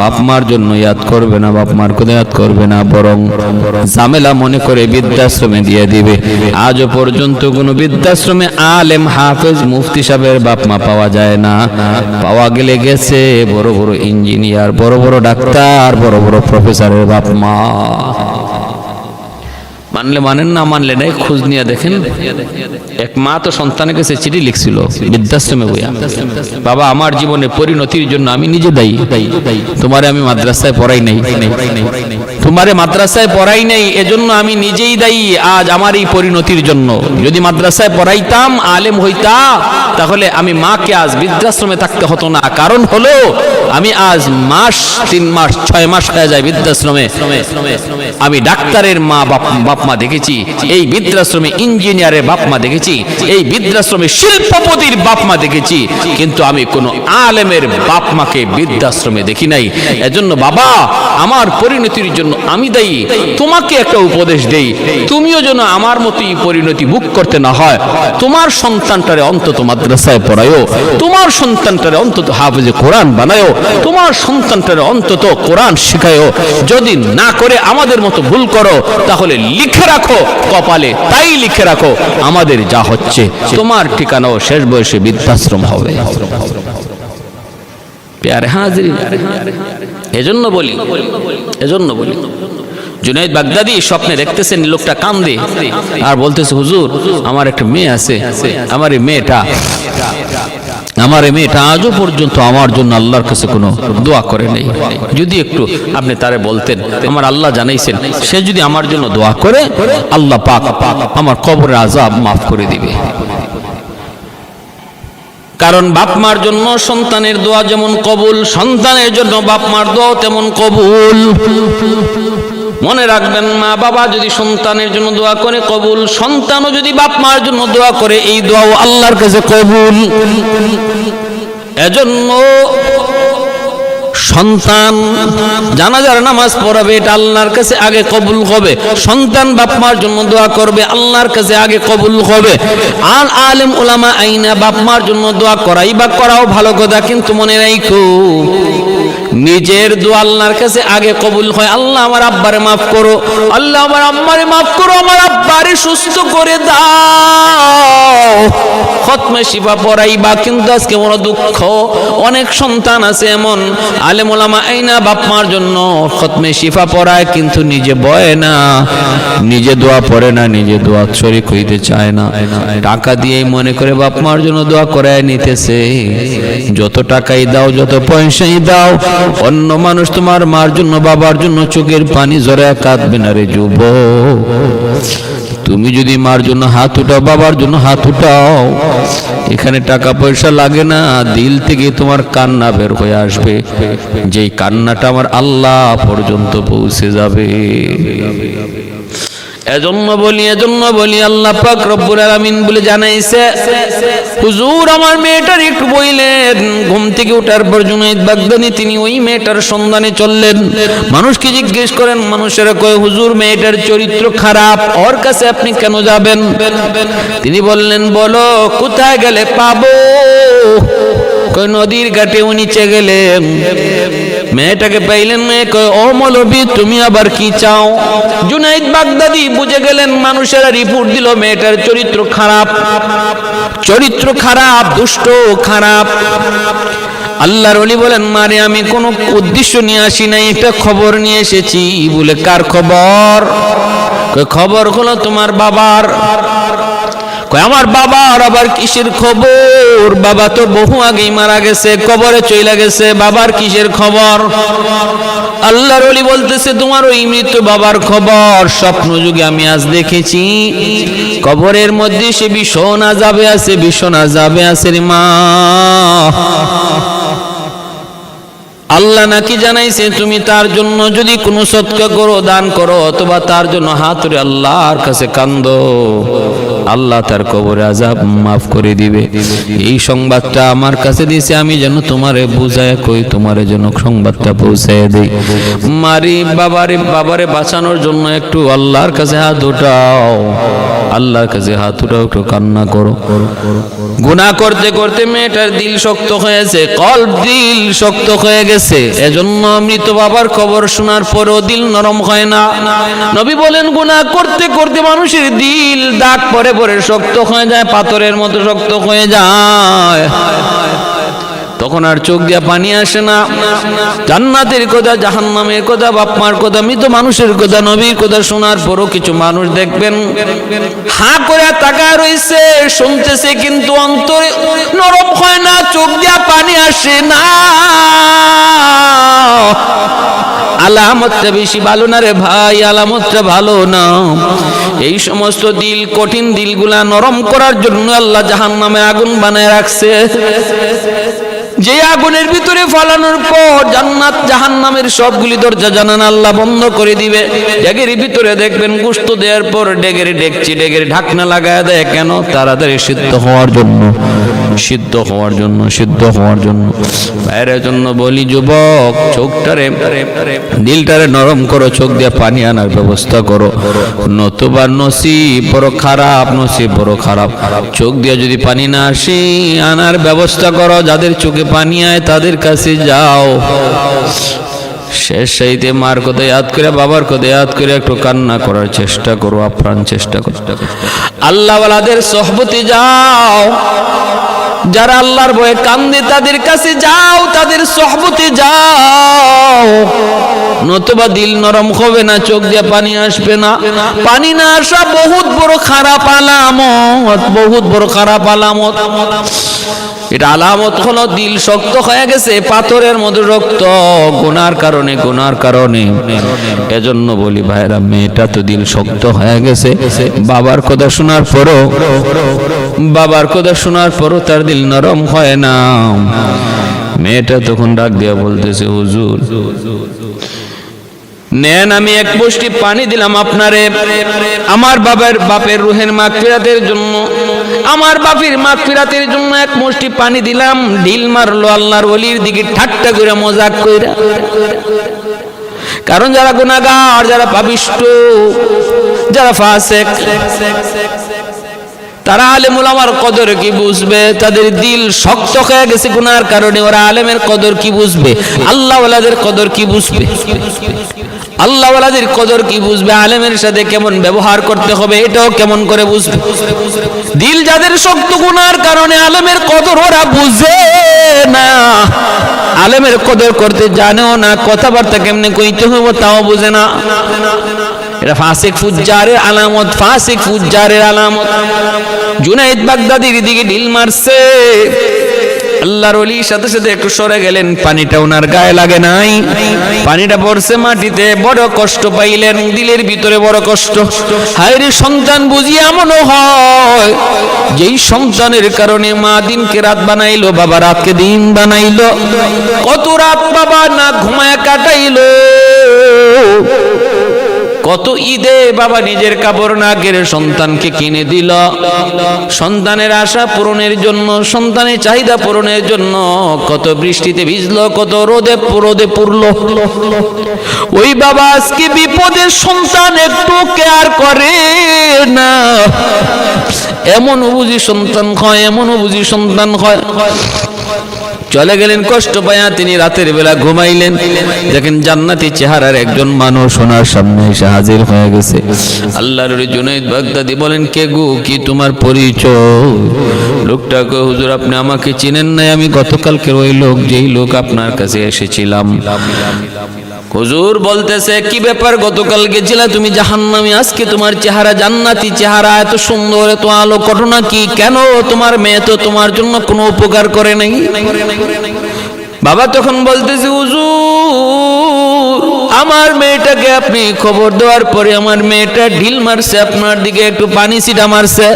বাপ মার জন্য ইয়াদ করবে না, বাপ মার কথা ইয়াদ করবে না, বরং ঝামেলা মনে করে বৃদ্ধাশ্রমে দিয়ে দিবে। আজও পর্যন্ত কোনো বৃদ্ধাশ্রমে আলেম, হাফেজ, মুফতি সাহেবের বাপ মা পাওয়া যায় না। পাওয়া গেলে গেছে বড় বড় ইঞ্জিনিয়ার, বড় বড় ডাক্তার, বড় বড় প্রফেসরের বাপ মা। মানলে মানেন, না মানলে নাই, খোঁজ নিয়ে দেখেন। এক মা তো সন্তানের কাছে চিঠি লিখছিল বৃদ্ধাশ্রমে বইয়া, বাবা আমার জীবনে পরিণতির জন্য আমি নিজে দায়ী, তোমারে আমি মাদ্রাসায় পড়াই নাই, তোমারে মাদ্রাসায় পড়াই নাই, এজন্য আমি নিজেই দায়ী আজ আমার এই পরিণতির জন্য। যদি মাদ্রাসায় পড়াইতাম, আলেম হইতা, তাহলে আমি মাকে আজ বৃদ্ধাশ্রমে থাকতে হতো না। কারণ হলো আমি আজ 3 মাস 6 মাস হয়ে যায় বৃদ্ধাশ্রমে। আমি ডাক্তারের মা বাপ মা দেখেছি, এই বৃদ্ধাশ্রমে ইঞ্জিনিয়ারের বাপ মা দেখেছি, এই বৃদ্ধাশ্রমে শিল্পপতির বাপ মা দেখেছি, কিন্তু আমি কোনো আলেমের বাপ মাকে বৃদ্ধাশ্রমে দেখি নাই। এজন্য বাবা আমার পরিণতির জন্য আমি দায়ী। তোমাকে একটা উপদেশ দেই, তুমিও যেন আমার মতোই পরিণতি ভোগ করতে না হয়। তোমার সন্তানটারে অন্তত মাদ্রাসায় পড়ায়ও, তোমার সন্তানটারে অন্তত হাফেজে কোরআন বানায়ও, তোমার সন্তানটারে অন্তত কোরআন শিখায়ও। যদি না করে আমাদের মতো ভুল করো, তাহলে লিখে রাখো কপালে, তাই লিখে রাখো আমাদের যা হচ্ছে তোমার ঠিকানাও শেষ বয়সে বৃদ্ধাশ্রম হবে। প্যারে হাজিরিন, এজন্য বলি জুনাইদ বাগদাদি স্বপ্নে দেখতেছেন লোকটা কান্দে আর বলতেছে, হুজুর আমার একটা মেয়ে আছে, আমার এই মেয়েটা আজও পর্যন্ত আমার জন্য আল্লাহর কাছে কোনো দোয়া করে নেই। যদি একটু আপনি তারে বলতেন, আমার আল্লাহ জানাইছেন সে যদি আমার জন্য দোয়া করে, আল্লাহ পাক আমার কবরের আযাব মাফ করে দিবে। কারণ বাপ মার জন্য সন্তানের দোয়া যেমন কবুল, সন্তানের জন্য বাপ মার দোয়া তেমন কবুল। মনে রাখবেন, মা বাবা যদি সন্তানের জন্য দোয়া করে কবুল, সন্তানও যদি বাপ মার জন্য দোয়া করে এই দোয়াও আল্লাহর কাছে কবুল। এজন্য সন্তান জানাজার নামাজ পড়াবে, এটা আল্লাহর কাছে আগে কবুল হবে। সন্তান বাপ মার জন্য দোয়া করবে, আল্লাহর কাছে আগে কবুল হবে। আর আলেম ওলামা আইনা বাপ মার জন্য দোয়া করাই বা করাও ভালো কথা, কিন্তু মনে রাখো নিজের দোয়া আল্লাহর কাছে আগে কবুল হয়। আল্লাহ আমার আব্বারে মাফ করো, আল্লাহ আমার আম্মারে মাফ করো, আমার আব্বারে সুস্থ করে দাও, খতমে শিফা পড়াইবা। কিন্তু আজকে বড় দুঃখ, অনেক সন্তান আছে এমন আলেম ওলামা আইনা বাপ মার জন্য খতমে শিফা পড়ায়, কিন্তু নিজে বয় না, নিজে দোয়া পড়ে না, নিজে দোয়া শরীক হইতে চায় না। টাকা দিয়েই মনে করে বাপ মার জন্য দোয়া করায় নিতেছে। যত টাকাই দাও, যত পয়সাই দাও, অন্য মানুষ তোমার মার জন্য বাবার জন্য চোখের পানি ঝরে কাঁদবে না রে যুবক। তুমি যদি মার জন্য হাত উঠাও, বাবার জন্য হাত উঠাও, এখানে টাকা পয়সা লাগে না, দিল থেকে তোমার কান্না বের হয়ে আসবে, যেই কান্নাটা আমার আল্লাহ পর্যন্ত পৌঁছে যাবে। এজন্য বলি আল্লাহ পাক রব্বুল আলামিন বলে জানাইছে, হুজুর আমার মেয়েটার একটু বইলেন। ঘুম থেকে ওঠার পর জুনাইদ বাগদাদি তিনি ওই মেয়েটার সন্ধানে চললেন। মানুষকে জিজ্ঞেস করেন, মানুষেরা কয় হুজুর মেয়েটার চরিত্র খারাপ, ওর কাছে আপনি কেন যাবেন? তিনি বললেন, বলো কোথায় গেলে পাবো? কয় নদীর ঘাটে নিচে গেলেন। মেয়েটাকে পাইলেন, মেয়ে কয় ও মৌলবি তুমি আবার কি চাও? জুনাইদ বাগদাদি বুঝে গেলেন, মানুষেরা রিপোর্ট দিল মেয়েটার চরিত্র খারাপ, দুষ্ট খারাপ। আল্লাহর ওলি বলেন, মারে আমি কোনো উদ্দেশ্য নিয়ে আসি নাই, একটা খবর নিয়ে এসেছি। বলে কার খবর? খবর হলো তোমার বাবার। আমার বাবার আবার কিসের খবর? বাবা তো বহু আগেই মারা গেছে, কবরে চইলা গেছে, বাবার কিসের খবর? আল্লাহর ওলি বলতেছে, তোমার ওই মৃত বাবার খবর স্বপ্ন যুগে আমি আজ দেখেছি। কবরের মধ্যে সে ভীষণ আযাবে আছে রে মা। আল্লাহ নাকি জানাইছে, তুমি তার জন্য যদি কোনো সদকা করো, দান করো, অথবা তার জন্য হাত ধরে আল্লাহর কাছে কান্দো, আল্লাহ তার কবরে আযাব মাফ করে দিবে। এই সংবাদটা আমার কাছে দিয়েছে, আমি যেন তোমারে বুঝায় কই, তোমারে যেন সংবাদটা পৌঁছায় দেই। মারি বাবারে বাঁচানোর জন্য একটু আল্লাহর কাছে হাত উঠাও, আল্লাহর কাছে হাত উঠাও, একটু কান্না করো। গুনাহ করতে করতে মেয়েটার দিল শক্ত হয়েছে, দিল শক্ত হয়ে গেছে। এজন্য মৃত বাবার খবর শোনার পরেও দিল নরম হয় না। নবী বলেন, গুনাহ করতে করতে মানুষের দিল দাগ পরে পরে শক্ত হয়ে যায়, পাথরের মতো শক্ত হয়ে যায়। তখন আর চোখ দিয়ে পানি আসে না। জান্নাতের কথা, জাহান্নামের কথা, বাপ মার কথা, মৃত মানুষের কথা, নবীর কথা শোনার পরও কিছু মানুষ দেখবেন হাঁ করে তাকায় রইছে, শুনতেছে কিন্তু অন্তরে নরম হয় না, চোখ দিয়ে পানি আসে না। আলামতটা বেশি ভালো না রে ভাই, আলামতটা ভালো না। এই সমস্ত দিল, কঠিন দিলগুলা নরম করার জন্য আল্লাহ জাহান্নামের আগুন বানায় রাখছে। যে আগুনের ভিতরে ফালানোর পর জান্নাত জাহান্নামের সবগুলি দরজা জানালা আল্লাহ বন্ধ করে দিবে। ডেগের ভিতরে দেখবেন গোশত দেওয়ার পর ডেগের ডেকচি, ডেগের ঢাকনা লাগায় দেয় কেন? তাড়াতাড়ি সিদ্ধ হওয়ার জন্য, সিদ্ধ হওয়ার জন্য, সিদ্ধ হওয়ার জন্য। বাইরের জন্য বলি যুবক, চোখটারে, দিলটারে নরম করো, চোখ দিয়ে পানি আনার ব্যবস্থা করো, নতুবা নসিব বড় খারাপ, নসিব বড় খারাপ। চোখ দিয়ে যদি পানি না আসে, আনার ব্যবস্থা করো। যাদের চোখে পানি আয় তাদের কাছে যাও। শেষ সাইতে মার কথা ইয়াদ করে, বাবার কথা ইয়াদ করে একটু কান্না করার চেষ্টা করো, আপ্রাণ চেষ্টা করো। আল্লাহওয়ালাদের সোহবতে যাও, যারা আল্লাহর ভয়ে কান্দে তাদের কাছে যাও, তাদের সোহবতে যাও, নতুবা দিল নরম হবে না, চোখ দিয়ে পানি আসবে না। পানি না আসা বহুত বড় খারাপ আলামত, বহুত বড় খারাপ আলামত। এটা আলামত হলো দিল শক্ত হয়ে গেছে, পাথরের মধ্যে রক্ত, গুনার কারণে, গুনার কারণে। এজন্য বলি ভাইরা, মেয়েটা তো দিল শক্ত হয়ে গেছে, বাবার কথা শোনার পরও, বাবার কথা শোনার পরও তার দিল নরম হয় না। মেয়েটা তখন ডাক দিয়া বলতেছে, হুজুর নেন, আমি এক মুষ্টি পানি দিলাম আপনারে, আমার বাপের রুহের মাগফিরাতের জন্য, আমার বাপের মাগফিরাতের জন্য এক মুষ্টি পানি দিলাম। ঢিল মারলো আল্লাহর ওলির দিকে ঠাট্টা করে, মজাক কইরা। কারণ যারা গুনাহগার, যারা পাপিষ্ট, যারা ফাসিক, তারা আলেম উলামার কদর কি বুঝবে? তাদের দিল শক্ত হয়ে গেছে গুনার কারণে। ওরা আলেমের কদর কি বুঝবে? আল্লাহওয়ালাদের কদর কি বুঝবে? আল্লাহওয়ালাদের কদর কি বুঝবে? আলেমের সাথে কেমন ব্যবহার করতে হবে এটাও কেমন করে বুঝবে? দিল যাদের শক্ত, গুনার কারণে আলেমের কদর ওরা বুঝে না, আলেমের কদর করতে জানেও না, কথাবার্তা কেমনে কইতে হবে তাও বুঝে না। এটা ফাসিক ফুজ্জারের আলামত, ফাসিক ফুজ্জারের আলামত। জুনাইদ বাগদাদির দিকে ঢিল মারছে, আল্লাহর ওলির সাথে সাথে একটু সরে গেলেন, পানিটা ওনার গায়ে লাগে নাই, পানিটা পড়ছে মাটিতে, বড় কষ্ট পাইলেন, দিলের ভিতরে বড় কষ্ট। হায়রে সন্তান বুঝি এমনও হয়, যেই সন্তানের কারণে মা দিনকে রাত বানাইলো, বাবা রাতকে দিন বানাইলো, কত রাত বাবা না ঘুমায় কাটাইলো, কত ঈদে বাবা নিজের কাপড় না কেড়ে সন্তানকে কিনে দিল, সন্তানের আশা পূরণের জন্য, সন্তানের চাহিদা পূরণের জন্য কত বৃষ্টিতে ভিজলো, কত রোদে পুরলো। ওই বাবা আজকে বিপদের সন্তান একটু কেয়ার করে না। এমন বুঝি সন্তান হয়, এমন বুঝি সন্তান হয়। চলে গেলেন কষ্ট পায়া, তিনি রাতের বেলা ঘুমাইলেন, দেখেন জান্নাতি চেহারার একজন মানুষ ওনার সামনে এসে হাজির হয়ে গেছে। আল্লাহর ওলি জুনাইদ বাগদাদি বলেন, কে গো, কি তোমার পরিচয়? লোকটা কয়, হুজুর আপনি আমাকে চিনেন নাই, আমি গতকালকের ওই লোক, যেই লোক আপনার কাছে এসেছিলাম। হুজুর বলতেছে, কি ব্যাপার, গতকাল গেছিলা তুমি জাহান্নামী, আজকে তোমার চেহারা জান্নাতি চেহারা, এত সুন্দর, এত আলো, ঘটনা কি? কেন? তোমার মেয়ে তো তোমার জন্য কোনো উপকার করে নাই। বাবা তখন বলতেছে, হুজুর আমার মেয়েটাকে আপনি খবর দেওয়ার পরে আমার মেয়েটা ঢিল মারছে, আপনার দিকে একটু পানি ছিটা মারছে,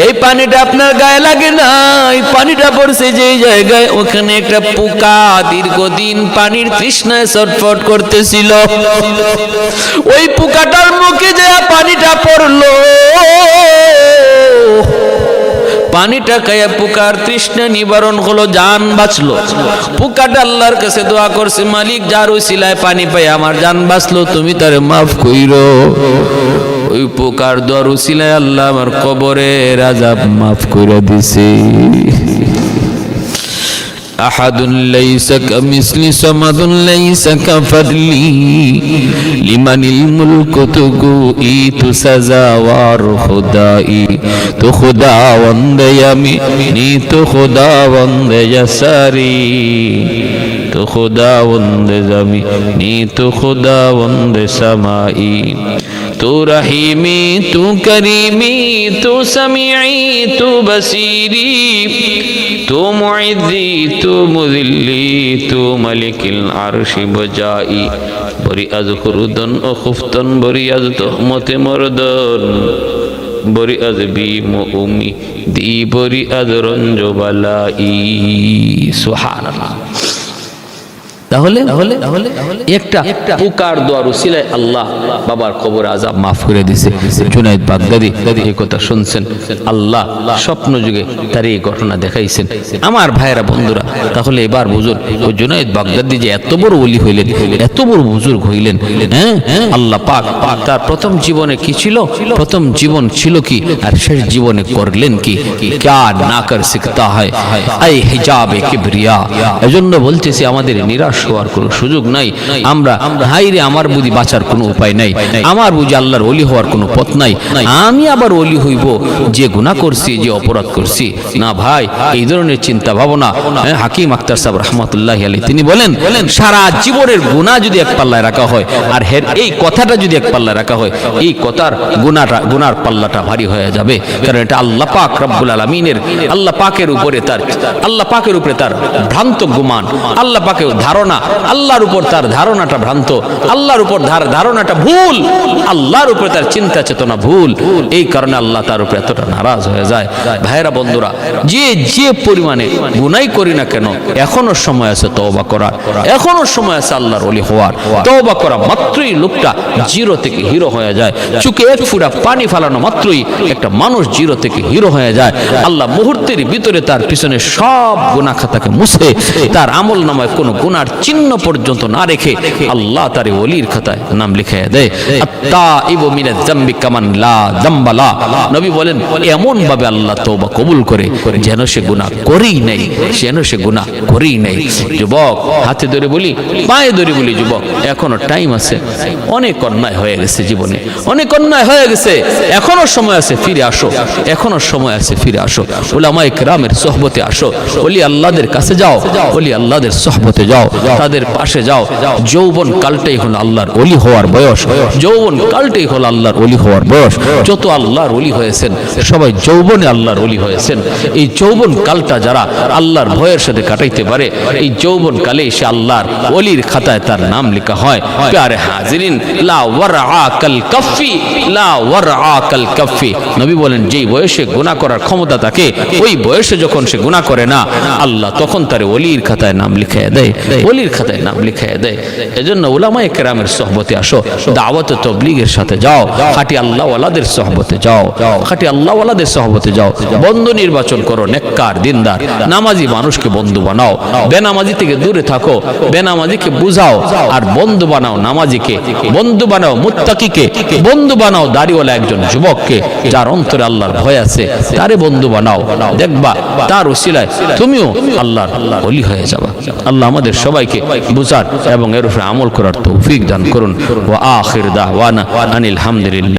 এই পানিটা আপনার গায়ে লাগে না, এই পানিটা পড়ছে যেই জায়গায়, ওখানে একটা পোকা দীর্ঘদিন পানির তৃষ্ণায় ছটফট করতেছিল, ওই পোকাটার মুখে যে পানিটা পড়লো, পানিটা খাইয়া পোকার তৃষ্ণা নিবারণ হলো, জান বাঁচলো। পোকাটা আল্লাহর কাছে দোয়া করছে, মালিক যার উসিলায় পানি পাই আমার জান বাঁচলো, তুমি তারে মাফ কইরো। ওই পোকার দোয়ার উসিলায় আল্লাহ আমার কবরের আযাব মাফ কইরা দিছে। আহাদুন লাইসা কামিসলি সামাদুন লাইসা কাফাদলি লিমানিল মুলকু তুগুই তু সাজাওয়ার খুদাই তো খুদাওয়ান্দে ইয়ামিনি তো খুদাওয়ান্দে ইয়াসারি তো খুদাওয়ান্দে জামিনি তো খুদাওয়ান্দে সামাই تو رحیمی تو کریمی تو سمیعی تو بصیری تو معزی تو مذلی تو ملک العرش بجائی بری از خردن و خفتن بری از تهمت مردن بری از بیم و امیدی بری از رنج و بلائی سبحان اللہ তাহলে একটা পুকার দোয়ার উসিলায় আল্লাহ বাবার কবর আযাব maaf করে দিয়েছে জুনায়েদ বাগদাদি এই কথা শুনছেন আল্লাহ স্বপ্ন যুগে তার এই ঘটনা দেখাইছেন আমার ভাইরা বন্ধুরা তাহলে এবার বুঝুন ওই জুনায়েদ বাগদাদি যে এত বড় ওলি হইলেন এত বড় বুজুর্গ হইলেন হ্যাঁ আল্লাহ পাক তার প্রথম জীবনে কি ছিল প্রথম জীবন ছিল কি আর শেষ জীবনে করলেন কি क्या ना कर सकता है ऐ हिजाब किबरिया এজন্য বলতেছি আমাদের নিরাশ হওয়ার কোনো সুযোগ নাই আমরা হাইরে আমার বুঝি বাঁচার কোনো উপায় নাই আমার বুঝি আল্লাহর ওলি হওয়ার কোনো পথ নাই আমি আবার ওলি হইব যে গুনাহ করছি যে অপরাধ করছি না ভাই এই ধরনের চিন্তা ভাবনা হাকিম আখতার সাহেব রাহমাতুল্লাহি আলাইহি তিনি বলেন সারা জীবনের গুনাহ যদি এক পাল্লায় রাখা হয় আর এই কথাটা যদি এক পাল্লায় রাখা হয় এই কথার গুনার পাল্লাটা ভারী হয়ে যাবে কারণ এটা আল্লাহ পাক রব্বুল আলামিনের আল্লাহ পাকের উপরে তার ভ্রান্ত গুমান আল্লাহ পাকের ধারণা আল্লাহর উপর তার ধারণাটা ভ্রান্ত আল্লাহর উপর ধারণাটা ভুল আল্লাহর উপর তার চিন্তা চেতনা ভুল এই কারণে আল্লাহ তার উপর এতটা নারাজ হয়ে যায় ভাইরা বন্ধুরা যে পরিমাণে গুনাহ করি না কেন এখনো সময় আছে তওবা করার এখনো সময় আছে আল্লাহর ওলি হওয়ার তওবা করা মাত্রই লোকটা জিরো থেকে হিরো হয়ে যায় চোখে এক ফোঁটা পানি ফেলানো মাত্রই একটা মানুষ জিরো থেকে হিরো হয়ে যায় আল্লাহ মুহূর্তের ভিতরে তার পিছনে সব গুনাহ খাতাকে মুছে তার আমল নামায় কোনো গুনার চিহ্ন পর্যন্ত না রেখে আল্লাহ তার ওলির খাতায় নাম লিখিয়ে দেয় আত্তাইবু মিনাজ যামবি কামান লা যামবা লা নবী বলেন এমন ভাবে আল্লাহ তওবা কবুল করে যেন সে গুনাহ করেই নাই যুবক হাতে ধরে বলি পায়ে ধরে বলি যুবক এখনো টাইম আছে অনেক অন্যায় হয়ে গেছে জীবনে অনেক অন্যায় হয়ে গেছে এখনো সময় আছে ফিরে আসো এখনো সময় আছে ফিরে আসো উলামায়ে কেরামের সোহবতে আসো ওলি আল্লাহদের কাছে যাও ওলি আল্লাহদের সোহবতে যাও তাদের পাশে যাও যৌবন কালটাই হলো আল্লাহর ওলি হওয়ার বয়স যৌবন কালটাই হলো আল্লাহর ওলি হওয়ার বয়স যত আল্লাহর ওলি হয়েছেন সবাই যৌবনে আল্লাহর ওলি হয়েছেন এই যৌবন কালটা যারা আল্লাহর ভয়ের সাথে কাটাইতে পারে এই যৌবন কালে সে আল্লাহর ওলির খাতায় তার নাম লেখা হয় প্যারে হাজিরিন লা ওয়ারআ কাল কাফি নবী বলেন যেই বয়সে গুনাহ করার ক্ষমতা থাকে ওই বয়সে যখন সে গুনাহ করে না আল্লাহ তখন তার ওলির খাতায় নাম লিখিয়ে দেয় ওলির খাতায় নাম লিখিয়ে দেয় এজন্য উলামায়ে কেরামের সোহবতে আসো দাওয়াত ও তাবলীগের সাথে যাও খাঁটি আল্লাহ ওয়ালাদের সোহবতে যাও খাঁটি আল্লাহ ওয়ালাদের সোহবতে যাও বন্ধু নির্বাচন করো নেককার দিনদার নামাজি মানুষকে বন্ধু বানাও বেনামাজি থেকে দূরে থাকো বেনামাজিকে বুঝাও আর বন্ধু বানাও নামাজিকে বন্ধু বানাও মুত্তাকিকে বন্ধু বানাও দাড়িওয়ালা একজন যুবককে যার অন্তরে আল্লাহর ভয় আছে তারে বন্ধু বানাও দেখবা তার উসিলায় তুমিও আল্লাহর ওলি হয়ে যাবা আল্লাহ আমাদের সবাইকে বুঝার এবং এর উপরে আমল করার তৌফিক দান করুন ওয়া আখির দাওয়ানা আনিল হামদুলিল্লাহ